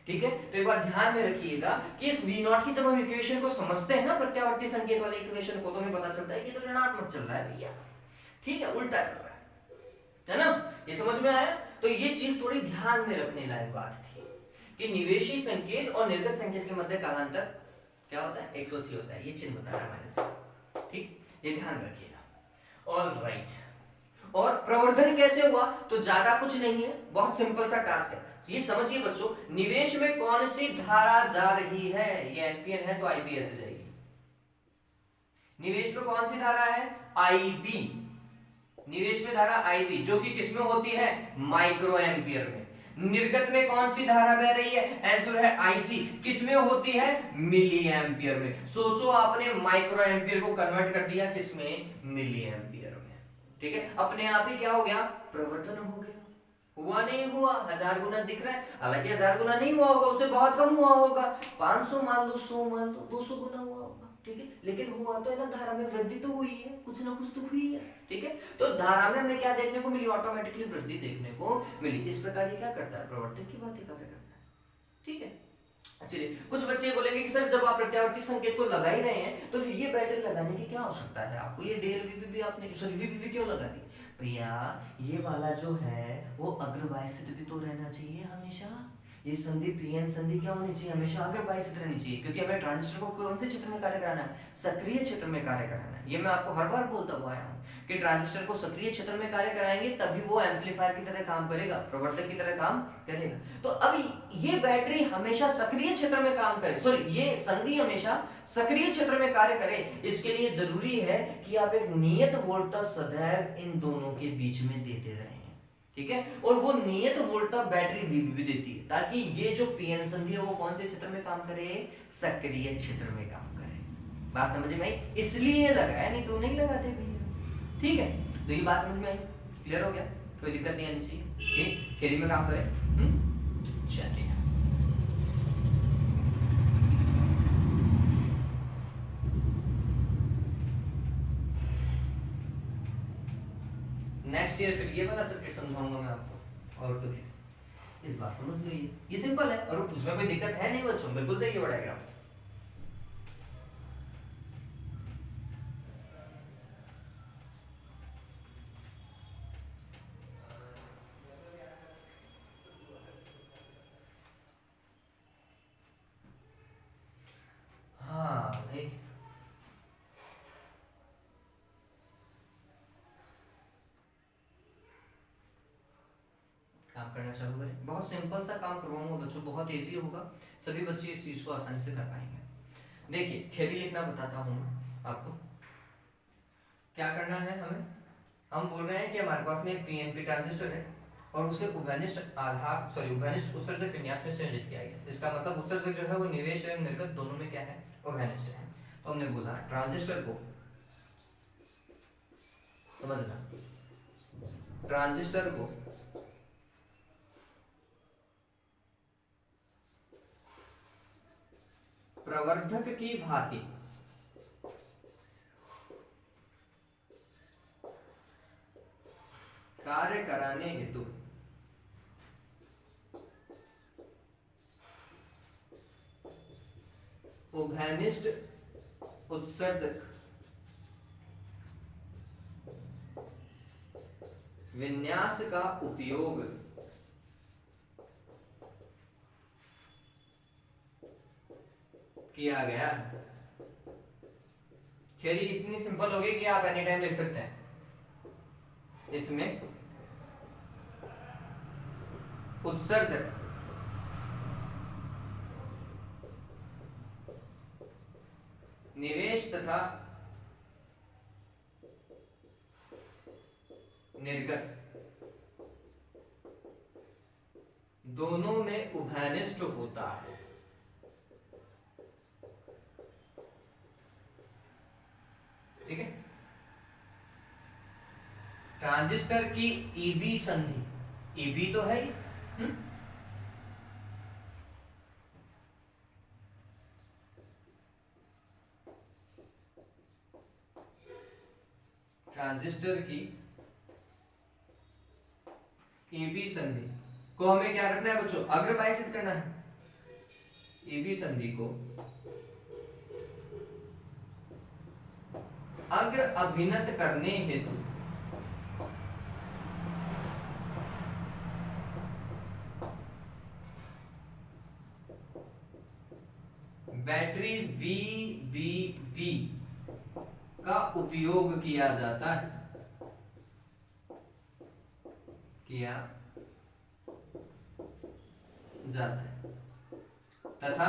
ठीक है। तो एक बार ध्यान में रखिएगा कि इस V0 की जब हम इक्वेशन को समझते हैं ना, प्रत्यावर्ती संकेत वाले इक्वेशन को, तो हमें पता चलता है कि तो ऋणात्मक चल रहा है भैया, ठीक है, उल्टा चल रहा है ना। ये समझ में आया? तो ये चीज थोड़ी ध्यान में रखने लायक बात थी कि निवेशी संकेत और निर्गत संकेत के मध्य कालांतर क्या होता है, 180 होता है, ये चिन्ह बता रहा है माइनस, ठीक, ये ध्यान रखिएगा। All right. और प्रवर्धन कैसे हुआ, तो ज्यादा कुछ नहीं है, बहुत सिंपल सा टास्क है। ये समझिए बच्चों, निवेश में कौन सी धारा जा रही है, ये एम्पियर है तो IB ऐसे जाएगी। निवेश में कौन सी धारा है, IB, निवेश में धारा IB, जो कि किसमें होती है, माइक्रो एम्पियर में। निर्गत में कौन सी धारा बह रही है, आंसर है IC, किसमें होती है, मिली एम्पियर में। सोचो आपने माइक्रो एम्पियर को कन्वर्ट कर दिया किसमें, मिली एम्पियर में, ठीक है। अपने आप ही क्या हो गया, प्रवर्धन हो गया। हुआ नहीं हुआ, 1000 गुना दिख रहा है, हालांकि 1000 गुना नहीं हुआ होगा, उससे बहुत कम हुआ होगा, 500 मान लो, 100 मान लो, 200 गुना हुआ होगा, ठीक है। लेकिन हुआ तो है ना, धारा में वृद्धि तो हुई है, कुछ ना कुछ तो हुई है, ठीक है। तो धारा में हमें क्या देखने को मिली, ऑटोमेटिकली वृद्धि देखने को मिली। इस प्रकार ये क्या करता है, प्रवर्धक की बातें कार्य करता है, ठीक है। चलिए, कुछ बच्चे बोलेंगे कि सर जब आप प्रत्यावर्ती संकेत को लगा ही रहे हैं तो फिर ये बैटरी लगाने की क्या आवश्यकता है आपको, ये डेल वीबीबी आपने, सॉरी वीबीबी क्यों लगा दी भैया, ये वाला जो है वो अग्रबाह्य स्थित भी तो रहना चाहिए हमेशा। ये संधि पीएन संधि क्या होनी चाहिए, हमेशा अग्रबाह्य स्थित रहनी चाहिए, क्योंकि हमें ट्रांजिस्टर को कौन से क्षेत्र में कार्य कराना है, सक्रिय क्षेत्र में कार्य कराना है। ये मैं आपको हर बार बोलता हुआ आया हूँ कि ट्रांजिस्टर को सक्रिय क्षेत्र में कार्य कराएंगे तभी वो एम्पलीफायर की तरह काम करेगा, प्रवर्धक की तरह काम करेगा। तो अब ये बैटरी हमेशा सक्रिय क्षेत्र में काम करे, सॉरी ये संधि हमेशा सक्रिय क्षेत्र में कार्य करे, इसके लिए जरूरी है कि आप एक नियत वोल्टेज सदैव इन दोनों के बीच में देते रहें, ठीक है। और वो नियत वोल्टेज बैटरी वीबीबी देती है, ताकि ये जो पीएन संधि है वो कौन से क्षेत्र में काम करे, सक्रिय क्षेत्र में काम करे। बात समझ में आई, इसलिए लगाया, नहीं तो नहीं लगाते भैया, ठीक है। तो ये बात समझ में आई, क्लियर हो गया, कोई दिक्कत नहीं आनी चाहिए, ठीक, थ्योरी में काम करें, चलिए। नेक्स्ट ईयर फिर ये वाला सर्किट समझाऊंगा मैं आपको, और तो इस बार समझ लीजिए, ये सिंपल है और उसमें कोई दिक्कत है नहीं बच्चों, बिल्कुल सही है डायग्राम। हाँ भाई, काम करना चालू करें, बहुत सिंपल सा काम करवाऊंगा बच्चों, बहुत इजी होगा, सभी बच्चे इस चीज को आसानी से कर पाएंगे। देखिए थ्योरी लिखना बताता हूँ मैं आपको, क्या करना है हमें, हम बोल रहे हैं कि हमारे पास में एक पीएनपी ट्रांजिस्टर है और उसे उभयनिष्ठ आधार, सॉरी उभयनिष्ठ उत्सर्जक विन्यास में संयोजित किया गया। इसका मतलब उत्सर्जक जो है वो निवेश एवं निर्गत दोनों में क्या है, उभयनिष्ठ है। तो हमने बोला ट्रांजिस्टर को, समझना, ट्रांजिस्टर को प्रवर्धक की भांति कार्य कराने हेतु उभयनिष्ठ उत्सर्जक विन्यास का उपयोग किया गया। थ्योरी इतनी सिंपल होगी कि आप एनी टाइम लिख सकते हैं। इसमें उत्सर्जक निवेश तथा निर्गत दोनों में उभयनिष्ठ होता है। ठीक है। ट्रांजिस्टर की ईबी संधि, ईबी तो है ही, ट्रांजिस्टर की ईबी संधि को हमें क्या रखना है बच्चों, अग्रपायसित करना है। ईबी संधि को अग्र अभिनत करने हेतु बैटरी VBB का उपयोग किया जाता है, किया जाता है, तथा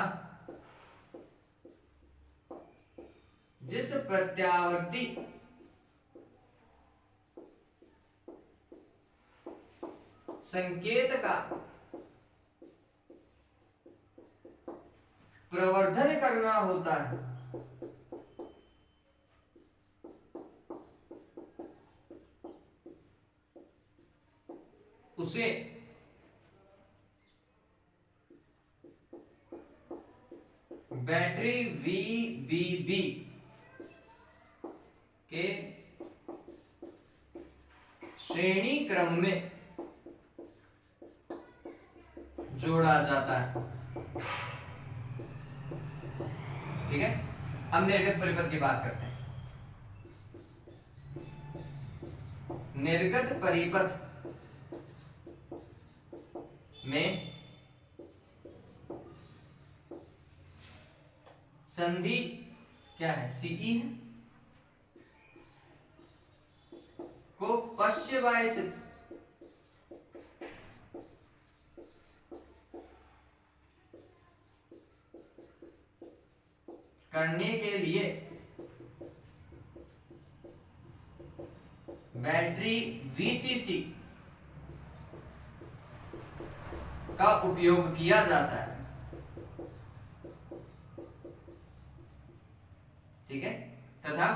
जिस प्रत्यावर्ती संकेत का प्रवर्धन करना होता है, उसे बैटरी VBB के श्रेणी क्रम में जोड़ा जाता है। ठीक है। हम निर्गत परिपथ की बात करते हैं। निर्गत परिपथ में संधि क्या है, सीई है, को पश्चवायसित करने के लिए बैटरी VCC का उपयोग किया जाता है। ठीक है। तथा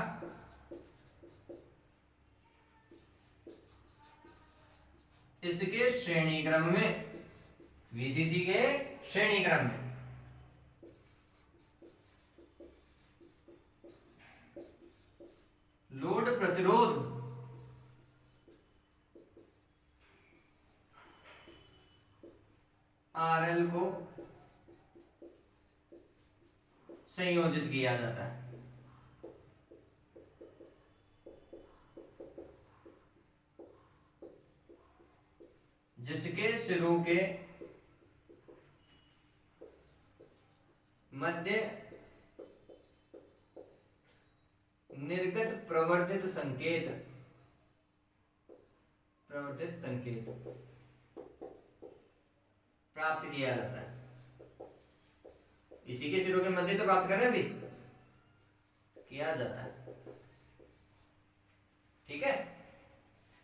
इसके श्रेणी क्रम में, VCC के श्रेणी क्रम में लोड प्रतिरोध RL को संयोजित किया जाता है। जिसके सिरों के मध्य निर्गत प्रवर्धित संकेत प्राप्त किया जाता है। इसी के सिरों के मध्य तो प्राप्त कर रहे हैं अभी, किया जाता है। ठीक है।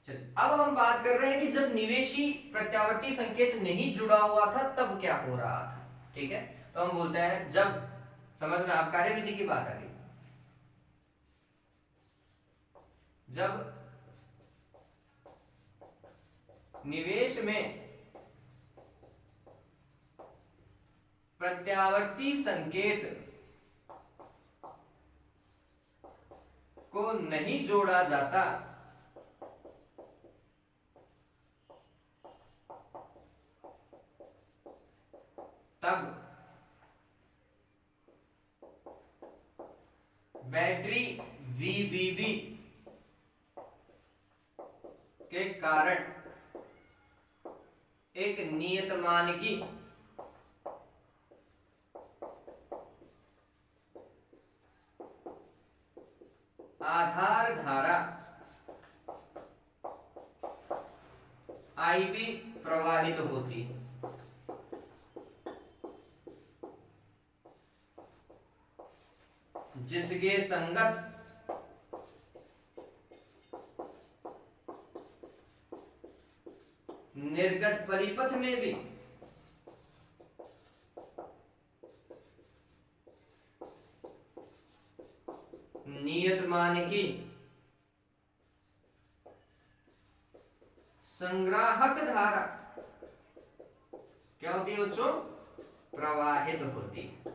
चल, अब हम बात कर रहे हैं कि जब निवेशी प्रत्यावर्ती संकेत नहीं जुड़ा हुआ था तब क्या हो रहा था। ठीक है। तो हम बोलते हैं जब, समझ रहे आप, कार्यविधि की बात आ गई, जब निवेश में प्रत्यावर्ती संकेत को नहीं जोड़ा जाता तब बैटरी VBB के कारण एक नियतमान की आधार धारा IB प्रवाहित होती है। जिसके संगत निर्गत परिपथ में भी नियत मान की संग्राहक धारा क्या होती है बच्चों? प्रवाहित होती है।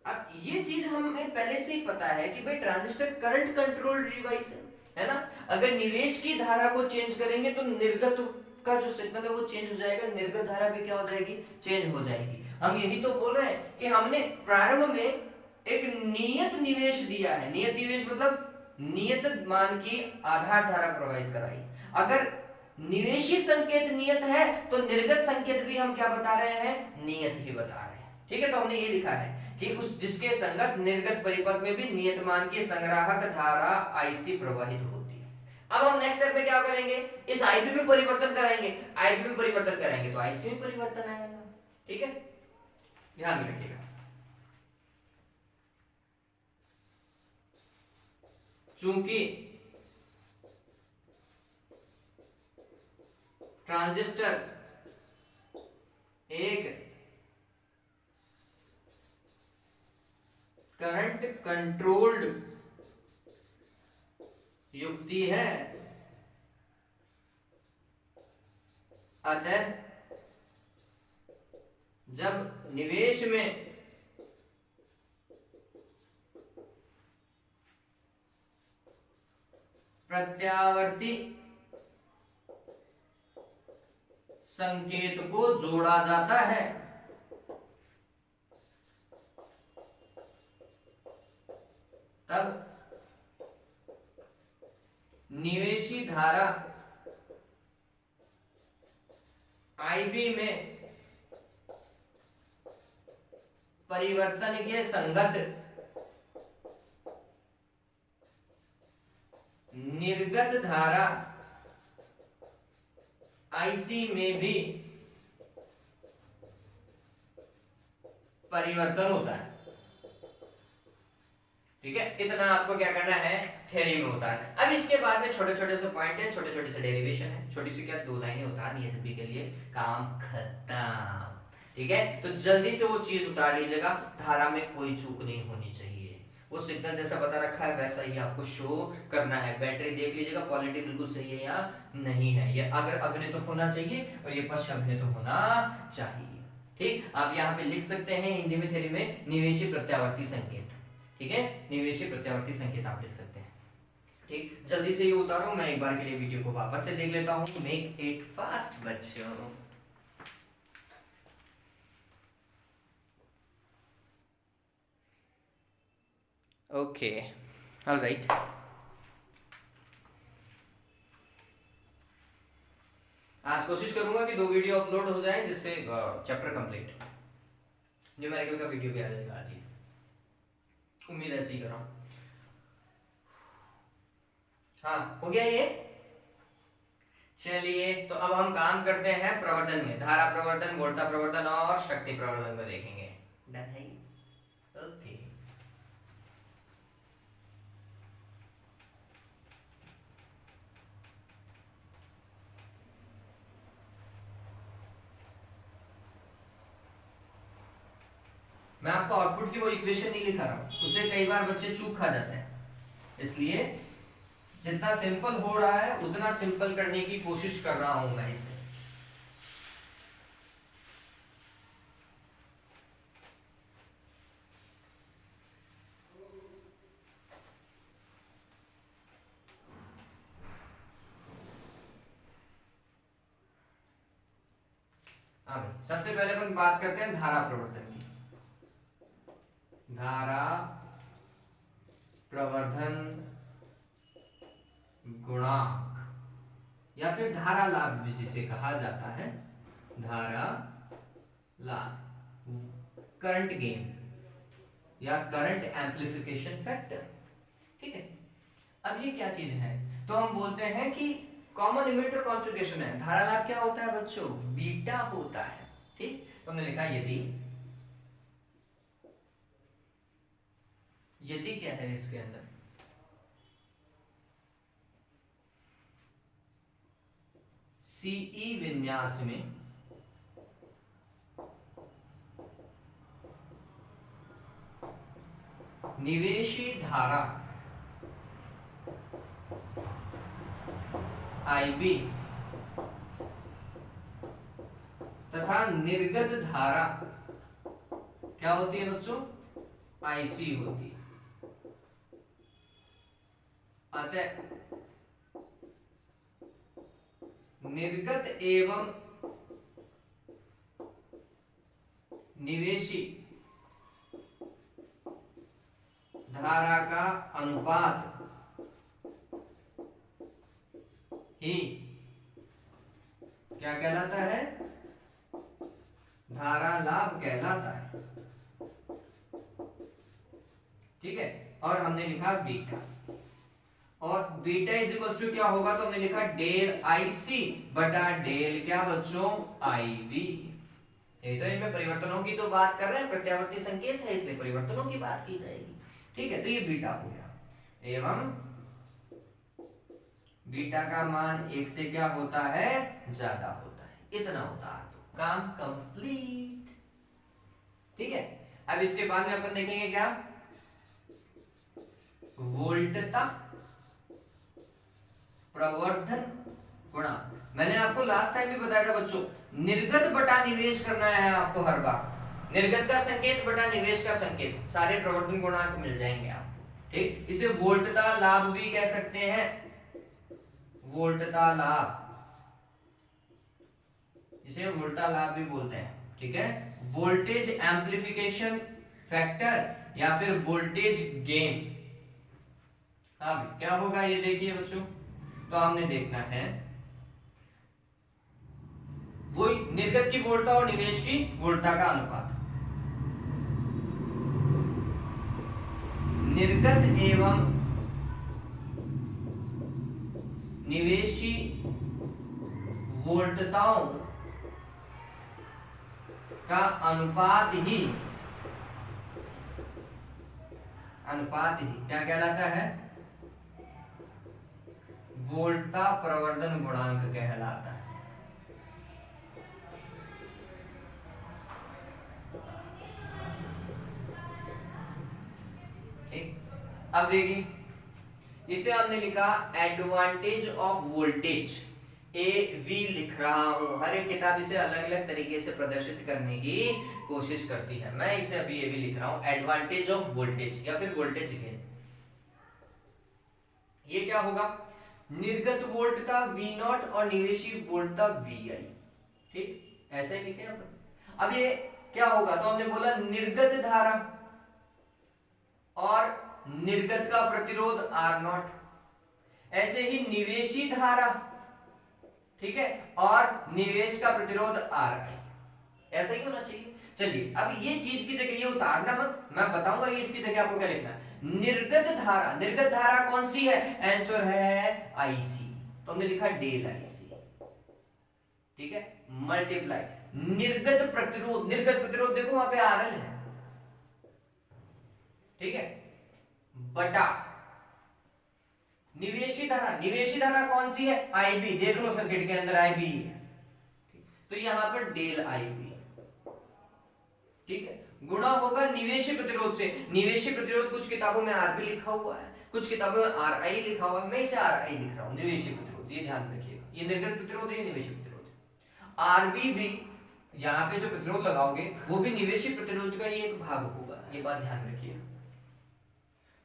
अब ये चीज हमें पहले से ही पता है कि भाई ट्रांजिस्टर करंट कंट्रोल डिवाइस है ना। अगर निवेश की धारा को चेंज करेंगे तो निर्गत का जो सिग्नल है वो चेंज हो जाएगा, निर्गत धारा भी क्या हो जाएगी? चेंज हो जाएगी। हम यही तो बोल रहे हैं कि हमने प्रारंभ में एक नियत निवेश दिया है। नियत निवेश मतलब नियत मान की आधार धारा प्रवाहित कराई। अगर निवेशी संकेत नियत है तो निर्गत संकेत भी हम क्या बता रहे हैं? नियत ही बता रहे हैं। ठीक है, तो हमने ये लिखा है कि उस जिसके संगत निर्गत परिपथ में भी नियत मान की संग्राहक धारा आईसी प्रवाहित होती है। अब हम नेक्स्ट स्टेप में क्या करेंगे? इस आईबी में परिवर्तन कराएंगे। आईबी में परिवर्तन कराएंगे तो आईसी में परिवर्तन आएगा। ठीक है, ध्यान में रखिएगा। चूंकि ट्रांजिस्टर एक करंट कंट्रोल्ड युक्ति है, अतः जब निवेश में प्रत्यावर्ती संकेत को जोड़ा जाता है तब निवेशी धारा आईबी में परिवर्तन के संगत निर्गत धारा आईसी में भी परिवर्तन होता है। ठीक है, इतना आपको क्या करना है? थ्योरी में उतारना है। अब इसके बाद में छोटे छोटे से पॉइंट है, छोटे छोटे से डेरिवेशन है, छोटी सी क्या 2 लाइनें उतारनी है सभी के लिए, काम खत्म। ठीक है, तो जल्दी से वो चीज उतार लीजिएगा। धारा में कोई चूक नहीं होनी चाहिए। वो सिग्नल जैसा बता रखा है वैसा ही आपको शो करना है। बैटरी देख लीजिएगा क्वालिटी बिल्कुल सही है या नहीं है। ये अगर अभिनय तो होना चाहिए और ये पश्च अभिनय तो होना चाहिए। ठीक, आप यहाँ पे लिख सकते हैं हिंदी में थ्योरी में निवेशी प्रत्यावर्ती संकेत। ठीक है, निवेशी प्रत्यावर्ती संकेत आप लिख सकते हैं। ठीक, जल्दी से ये उतारो। मैं एक बार के लिए वीडियो को वापस से देख लेता हूँ। मेक इट फास्ट बच्चों। Okay, alright. आज कोशिश करूंगा कि 2 वीडियो अपलोड हो जाए जिससे चैप्टर कंप्लीट। न्यूमेरिकल का वीडियो भी आ जाएगा आज ही, उम्मीद ऐसे ही कर रहा हूं। हाँ, हो गया ये। चलिए, तो अब हम काम करते हैं प्रवर्धन में। धारा प्रवर्धन, वोल्टा प्रवर्धन और शक्ति प्रवर्धन को देखेंगे। डन है? ओके। मैं आपको आउटपुट की वो इक्वेशन नहीं लिखा रहा हूं, उसे कई बार बच्चे चूक खा जाते हैं। इसलिए जितना सिंपल हो रहा है उतना सिंपल करने की कोशिश कर रहा हूं मैं इसे। हाँ भाई, सबसे पहले अपन बात करते हैं धारा प्रवर्धन की। धारा प्रवर्धन गुणांक या फिर धारा लाभ भी जिसे कहा जाता है, धारा लाभ, करंट गेन या करंट एम्प्लीफिकेशन फैक्टर। ठीक है, अब ये क्या चीज है? तो हम बोलते हैं कि कॉमन इमिटर कॉन्फ़िगरेशन है। धारा लाभ क्या होता है बच्चों? बीटा होता है। ठीक, तो हमने लिखा यदि, यदि क्या है इसके अंदर? सीई विन्यास में निवेशी धारा IB तथा निर्गत धारा क्या होती है बच्चों, IC होती है। अतः निर्गत एवं निवेशी धारा का अनुपात ही क्या कहलाता है, धारा लाभ कहलाता है। ठीक है, और हमने लिखा बीटा, और बीटा इज इक्वल टू क्या होगा, तो हमने लिखा डेल IC बटा डेल क्या बच्चों, IB। ये तो इनमें परिवर्तनों की तो बात कर रहे हैं, प्रत्यावर्ती संकेत है इसलिए परिवर्तनों की बात की जाएगी। ठीक है, तो ये बीटा हो गया, एवं बीटा का मान 1 से क्या होता है, ज्यादा होता है। इतना होता है तो काम कंप्लीट। ठीक है, अब इसके बाद में अपन देखेंगे क्या, वोल्टता प्रवर्धन गुणांक। मैंने आपको लास्ट टाइम भी बताया था बच्चों, निर्गत बटा निवेश करना है आपको हर बार, निर्गत का संकेत बटा निवेश का संकेत, सारे प्रवर्धन गुणांक मिल जाएंगे आपको। ठीक, इसे वोल्टता लाभ भी कह सकते हैं, वोल्टता लाभ, इसे वोल्टा लाभ भी बोलते हैं। ठीक है, वोल्टेज एम्प्लीफिकेशन फैक्टर या फिर वोल्टेज गेन। अब क्या होगा ये देखिए बच्चों, तो हमने देखना है वही निर्गत की वोल्टता और निवेश की वोल्टता का अनुपात, निर्गत एवं निवेशी वोल्टताओं का अनुपात ही क्या कहलाता है, वोल्टता प्रवर्धन गुणांक कहलाता है। ठीक, अब देखिए इसे हमने लिखा एडवांटेज ऑफ वोल्टेज, AV लिख रहा हूं। हर एक किताब इसे अलग अलग तरीके से प्रदर्शित करने की कोशिश करती है, मैं इसे अभी AV लिख रहा हूं, एडवांटेज ऑफ वोल्टेज या फिर वोल्टेज गेन। ये क्या होगा, निर्गत वोल्टता V0 और निवेशी वोल्टता VI। ठीक, ऐसे ही लिखे अपन। अब ये क्या होगा, तो हमने बोला निर्गत धारा और निर्गत का प्रतिरोध R0, ऐसे ही निवेशी धारा, ठीक है, और निवेश का प्रतिरोध RI, ऐसा ही होना चाहिए। चलिए अब ये चीज की जगह ये उतारना मत, मैं बताऊंगा ये इसकी जगह आपको क्या लिखना है, निर्गत धारा। निर्गत धारा कौन सी है, आंसर है IC, तो हमने लिखा डेल IC। ठीक है, मल्टीप्लाई निर्गत प्रतिरोध, निर्गत प्रतिरोध देखो वहां पे RL है, ठीक है, बटा निवेशी धारा, निवेशी धारा कौन सी है, IB, देख लो सर्किट के अंदर IB है, तो यहां पर डेल IB। ठीक है, गुणा होगा निवेशी प्रतिरोध से। निवेशी प्रतिरोध कुछ किताबों में RB लिखा हुआ है, कुछ किताबों में RI लिखा हुआ है, मैं इसे RI लिख रहा हूं, निवेशी प्रतिरोध, ये ध्यान रखिएगा, ये निर्गत प्रतिरोध है, ये निवेशी प्रतिरोध है। RB भी यहाँ पे जो प्रतिरोध लगाओगे वो भी निवेशी प्रतिरोध का ही एक भाग होगा, ये बात ध्यान रखिए।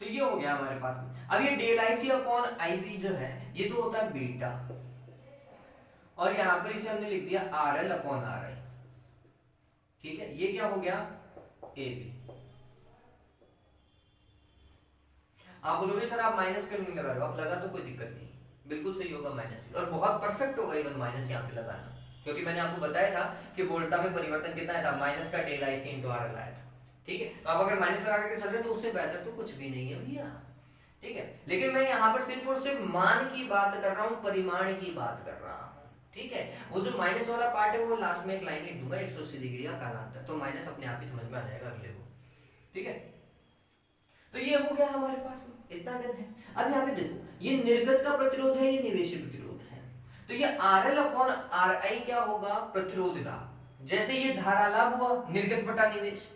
तो ये हो गया हमारे पास में। अब ये डेल IC अपॉन IB जो है ये तो होता है बीटा, और यहां पर इसे हमने लिख दिया RL अपॉन RI। ठीक है, ये क्या हो गया, AB। आप बोलोगे सर आप माइनस क्यों नहीं लगा रहे हो, आप लगा तो कोई दिक्कत नहीं, बिल्कुल सही होगा माइनस भी, और बहुत परफेक्ट होगा इवन माइनस यहाँ पे लगाना, क्योंकि मैंने आपको बताया था कि वोल्टा में परिवर्तन कितना आया था, माइनस का डेल IC इंटू RL आया था। ठीक है, तो आप अगर माइनस लगा करके चल रहे तो उससे बेहतर तो कुछ भी नहीं है भैया। ठीक है, लेकिन मैं यहाँ पर सिर्फ और सिर्फ मान की बात कर रहा हूँ, परिमाण की बात कर रहा हूँ। ठीक है, वो जो माइनस वाला पार्ट है वो लास्ट में एक लाइन लिख दूंगा, 180 डिग्री का कालांतर, तो माइनस अपने आप ही समझ में आ जाएगा अगले को। ठीक है, तो ये हो गया हमारे पास में, इतना डन है। अब यहाँ पे देखो ये निर्गत का प्रतिरोध है, ये निवेशी प्रतिरोध है, तो ये RL अपॉन RI क्या होगा, प्रतिरोध लाभ। जैसे ये धारा लाभ हुआ निर्गत बटा निवेश,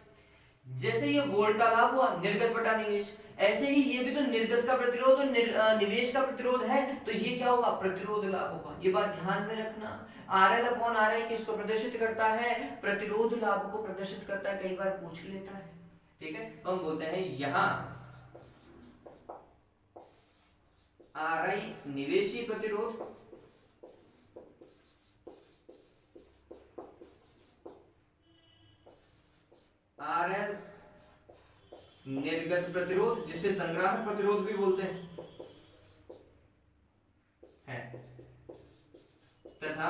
जैसे ये वोल्टा लाभ हुआ निर्गत बटा निवेश, ऐसे ही ये भी तो निर्गत का प्रतिरोध और निवेश का प्रतिरोध है, तो ये क्या होगा, प्रतिरोध लाभ होगा। ये बात ध्यान में रखना। RL अपॉन RI किसको प्रदर्शित करता है, प्रतिरोध लाभ को प्रदर्शित करता है, कई बार पूछ लेता है। ठीक है, तो हम बोलते हैं यहां RI निवेशी प्रतिरोध, RL निर्गत प्रतिरोध, जिसे संग्राहक प्रतिरोध भी बोलते हैं, तथा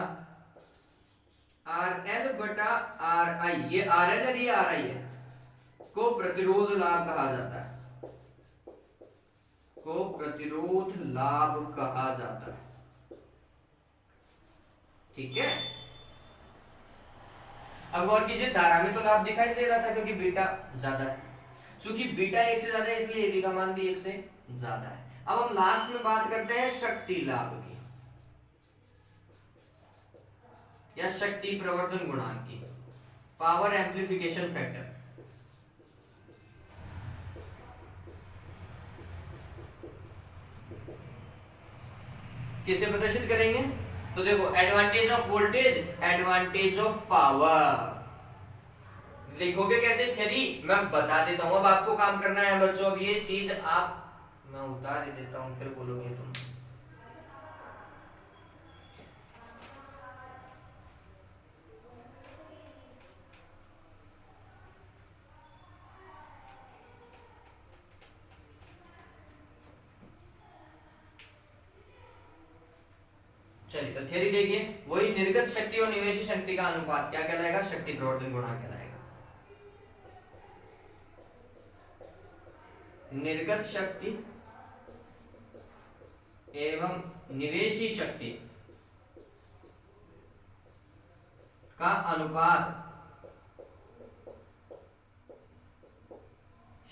RL बटा RI, ये RL और ये RI है, को प्रतिरोध लाभ कहा जाता है, को प्रतिरोध लाभ कहा जाता है। ठीक है, अब गौर कीजिए, धारा में तो लाभ दिखाई दे रहा था क्योंकि बीटा ज्यादा है, क्योंकि बीटा 1 से ज्यादा है इसलिए AB का मान भी 1 से ज्यादा है। अब हम लास्ट में बात करते हैं शक्ति लाभ की या शक्ति प्रवर्धन गुणांक की, पावर एम्प्लीफिकेशन फैक्टर। किसे प्रदर्शित करेंगे, तो देखो advantage of voltage, advantage of power. लिखोगे कैसे थ्योरी, मैं बता देता हूं, अब आपको काम करना है बच्चों। अब ये चीज आप, मैं उतार ही देता हूं, फिर बोलोगे तुम। चलिए, तो थ्योरी देखिए, वही निर्गत शक्ति और निवेशी शक्ति का अनुपात क्या कहलाएगा, शक्ति प्रवर्धन गुणांक कहलाएगा। निर्गत शक्ति एवं निवेशी शक्ति का अनुपात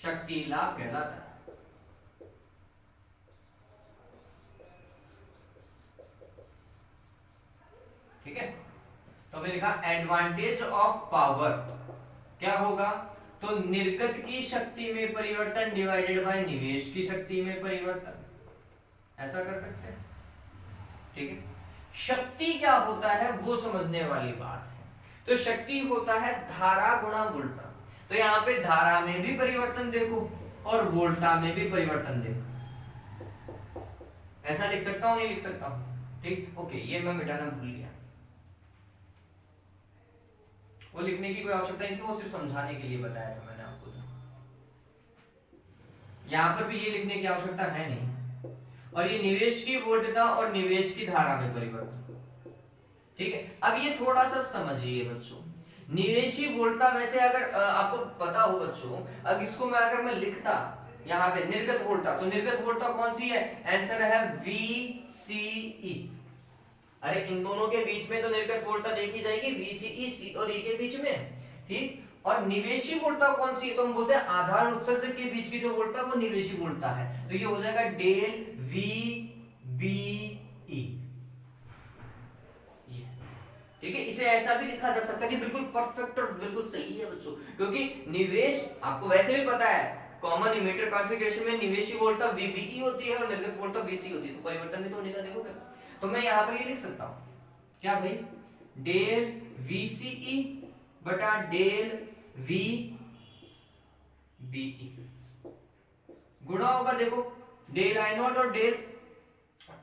शक्ति लाभ कहलाता है। ठीक है, तो हमने लिखा एडवांटेज ऑफ पावर क्या होगा, तो निर्गत की शक्ति में परिवर्तन डिवाइडेड बाय निवेश की शक्ति में परिवर्तन, ऐसा कर सकते हैं। ठीक है, शक्ति क्या होता है वो समझने वाली बात है। तो शक्ति होता है धारा गुणा वोल्टा, तो यहाँ पे धारा में भी परिवर्तन देखो और वोल्टा में भी परिवर्तन देखो, ऐसा लिख सकता हूं, नहीं लिख सकता हूं। ठीक, ओके, ये मैं मिटाना भूल गया, वो लिखने की कोई आवश्यकता नहीं थी, वो सिर्फ समझाने के लिए बताया था मैंने आपको। यहां पर भी ये लिखने की आवश्यकता है नहीं। और ये निवेश की वोल्टता और निवेश की धारा में परिवर्तन। ठीक है, अब ये थोड़ा सा समझिए बच्चों, निवेशी वोल्टता वैसे अगर आपको पता हो बच्चों, अब इसको मैं लिखता यहाँ पे निर्गत वोल्टता, तो निर्गत वोल्टता कौन सी है, आंसर है VCE। अरे इन दोनों के बीच में तो निर्गत वोल्टता देखी जाएगी, VCE C और E के बीच में। ठीक, और निवेशी वोल्टता कौन सी है, तो हम बोलते हैं आधार और उत्सर्जक के बीच की जो वोल्टता वो निवेशी वोल्टता है, तो ये हो जाएगा डेल VBE। ठीक है, इसे ऐसा भी लिखा जा सकता है कि बिल्कुल परफेक्ट और बिल्कुल सही है बच्चों, क्योंकि निवेश आपको वैसे भी पता है, कॉमन इमीटर कॉन्फ़िगरेशन में निवेशी वोल्टता VBE होती है और निर्गत वोल्टता VC होती है, तो परिवर्तन भी तो होने का देखोगे। तो मैं यहां पर ये लिख सकता हूं, क्या भाई, डेल VCE बटा डेल VBE गुणा होगा, देखो डेल I नॉट और डेल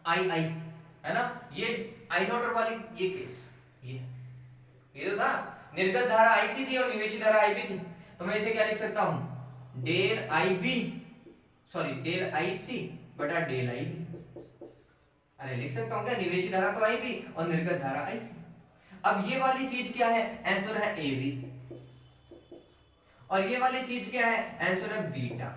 II है ना, ये I नॉट और वाली ये केस, ये तो था, निर्गत धारा IC थी और निवेशी धारा IB थी, तो मैं इसे क्या लिख सकता हूं, डेल IC बटा डेल IB। अरे लिख सकता हूं क्या, निवेशी धारा तो IB और निर्गत धारा IC। अब ये वाली चीज क्या है, आंसर है AB, और ये वाली चीज क्या है, आंसर है बीटा।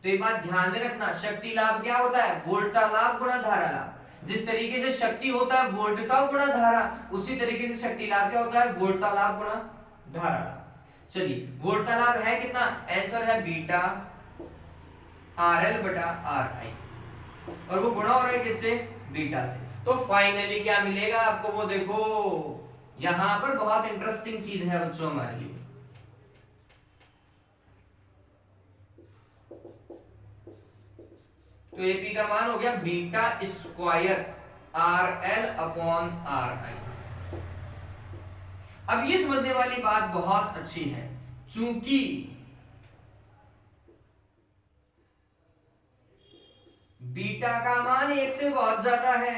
तो ये बात ध्यान में रखना, शक्ति लाभ क्या होता है, वोल्टा लाभ गुणा धारा लाभ। जिस तरीके से शक्ति होता है वोल्टता गुणा धारा, उसी तरीके से शक्ति लाभ क्या होता है, वोल्टा लाभ गुणा धारा लाभ। चलिए, वोल्टा लाभ है कितना, आंसर है बीटा RL बटा RI, और वो गुणा हो रहा है किससे, बीटा से। तो फाइनली क्या मिलेगा आपको, वो देखो, यहां पर बहुत इंटरेस्टिंग चीज है बच्चों हमारे लिए। तो AP का मान हो गया beta square RL upon RI। अब ये समझने वाली बात बहुत अच्छी है, चूंकि बीटा का मान 1 से बहुत ज्यादा है,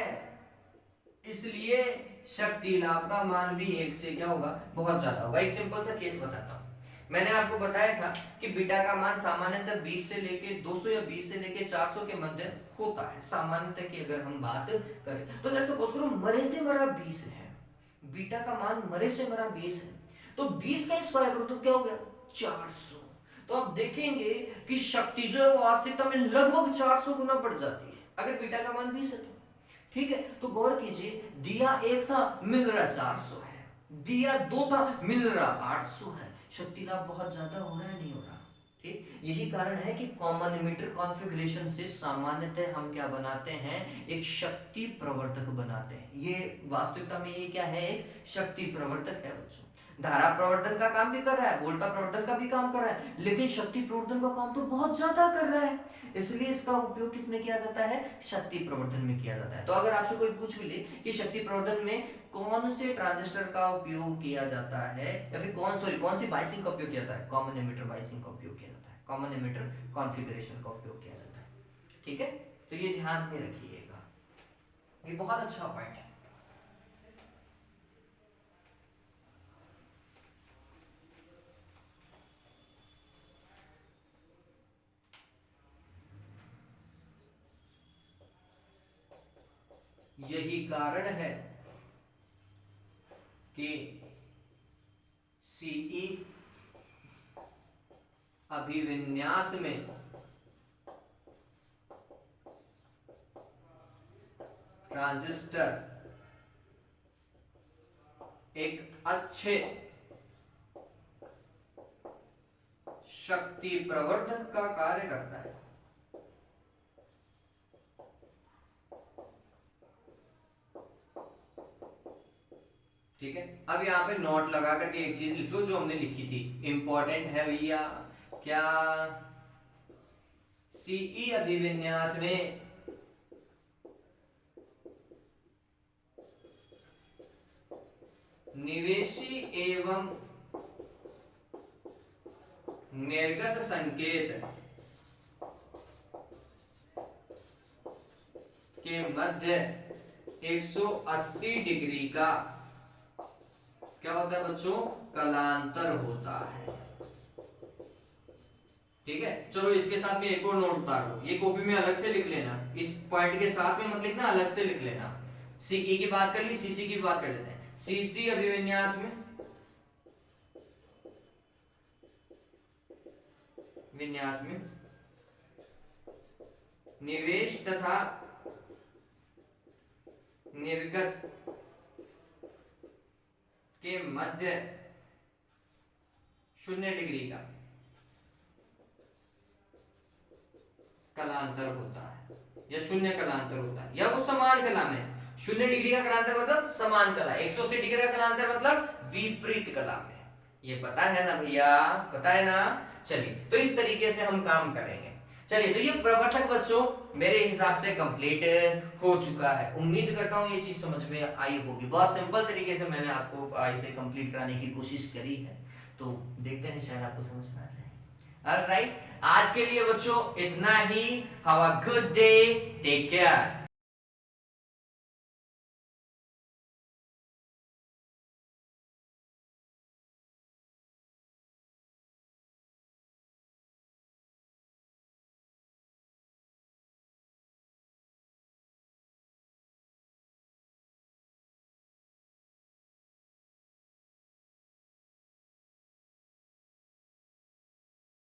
इसलिए शक्ति लाभ का मान भी 1 से क्या होगा, बहुत ज्यादा होगा। एक सिंपल सा केस बताता हूं। मैंने आपको बताया था कि बीटा का मान सामान्यतः 20 से लेके 200 या 20 से लेके 400 के मध्य होता है सामान्यतः की अगर हम बात करें। तो लेट्स सपोज करो मरे से मरा 20 है, बीटा का मान मरे से मरा 20 है, तो 20 का स्क्वायर करो तो क्या हो गया 400। तो आप देखेंगे कि शक्ति जो है वो वास्तविकता में लगभग 400 गुना बढ़ जाती है अगर बीटा का मान 20 है तो। ठीक है, तो गौर कीजिए, दिया 1 था मिल रहा 400 है, दिया 2 था मिल रहा 800 है। शक्ति लाभ बहुत ज्यादा हो रहा है, नहीं हो रहा। ठीक, यही कारण है कि कॉमन एमिटर कॉन्फ़िगरेशन से सामान्यतः हम क्या बनाते हैं, एक शक्ति प्रवर्तक बनाते हैं। ये वास्तविकता में ये क्या है, एक शक्ति प्रवर्तक है बच्चों। धारा प्रवर्तन का काम भी कर रहा है, वोल्टा प्रवर्तन का भी काम कर रहा है, लेकिन शक्ति प्रवर्तन का काम तो बहुत ज्यादा कर रहा है, इसलिए इसका उपयोग किसमें किया जाता है, शक्ति प्रवर्तन में किया जाता है। तो अगर आपसे कोई पूछ भी ले कि शक्ति प्रवर्तन में कौन से ट्रांजिस्टर का उपयोग किया जाता है, या फिर कौन सी बाइसिंग का उपयोग किया जाता है, कॉमन एमिटर बाइसिंग का उपयोग किया जाता है, कॉमन एमिटर कॉन्फ़िगरेशन का उपयोग किया जाता है। ठीक है, तो ये ध्यान में रखिएगा, ये बहुत अच्छा पॉइंट है। यही कारण है कि सीई अभिविन्यास में ट्रांजिस्टर एक अच्छे शक्ति प्रवर्धक का कार्य करता है। ठीक है, अब यहाँ पे नोट लगा करके एक चीज लिख लो जो हमने लिखी थी, इंपॉर्टेंट है भैया। क्या सीई अभिविन्यास में निवेशी एवं निर्गत संकेत के मध्य 180 डिग्री का क्या होता है बच्चों, कलांतर होता है। ठीक है, चलो इसके साथ में एक और नोट उतार लो, ये कॉपी में अलग से लिख लेना, इस पॉइंट के साथ में मत लिखना, अलग से लिख लेना। सीई की बात कर ली, सीसी की बात कर लेते हैं। सीसी अभिविन्यास में निवेश तथा निर्गत के मध्य 0 डिग्री का कलांतर होता है, या शून्य कलांतर होता है, या वो समान कला में। 0 डिग्री का कलांतर मतलब समान कला, 180 डिग्री का कलांतर मतलब विपरीत कला में। ये पता है ना भैया, पता है ना। चलिए, तो इस तरीके से हम काम करेंगे। चलिए, तो ये प्रवर्तक बच्चों मेरे हिसाब से कंप्लीट हो चुका है। उम्मीद करता हूँ ये चीज समझ में आई होगी। बहुत सिंपल तरीके से मैंने आपको इसे कंप्लीट कराने की कोशिश करी है, तो देखते हैं शायद आपको समझ में आ जाए। ऑलराइट, आज के लिए बच्चों इतना ही। Have a good day, take care.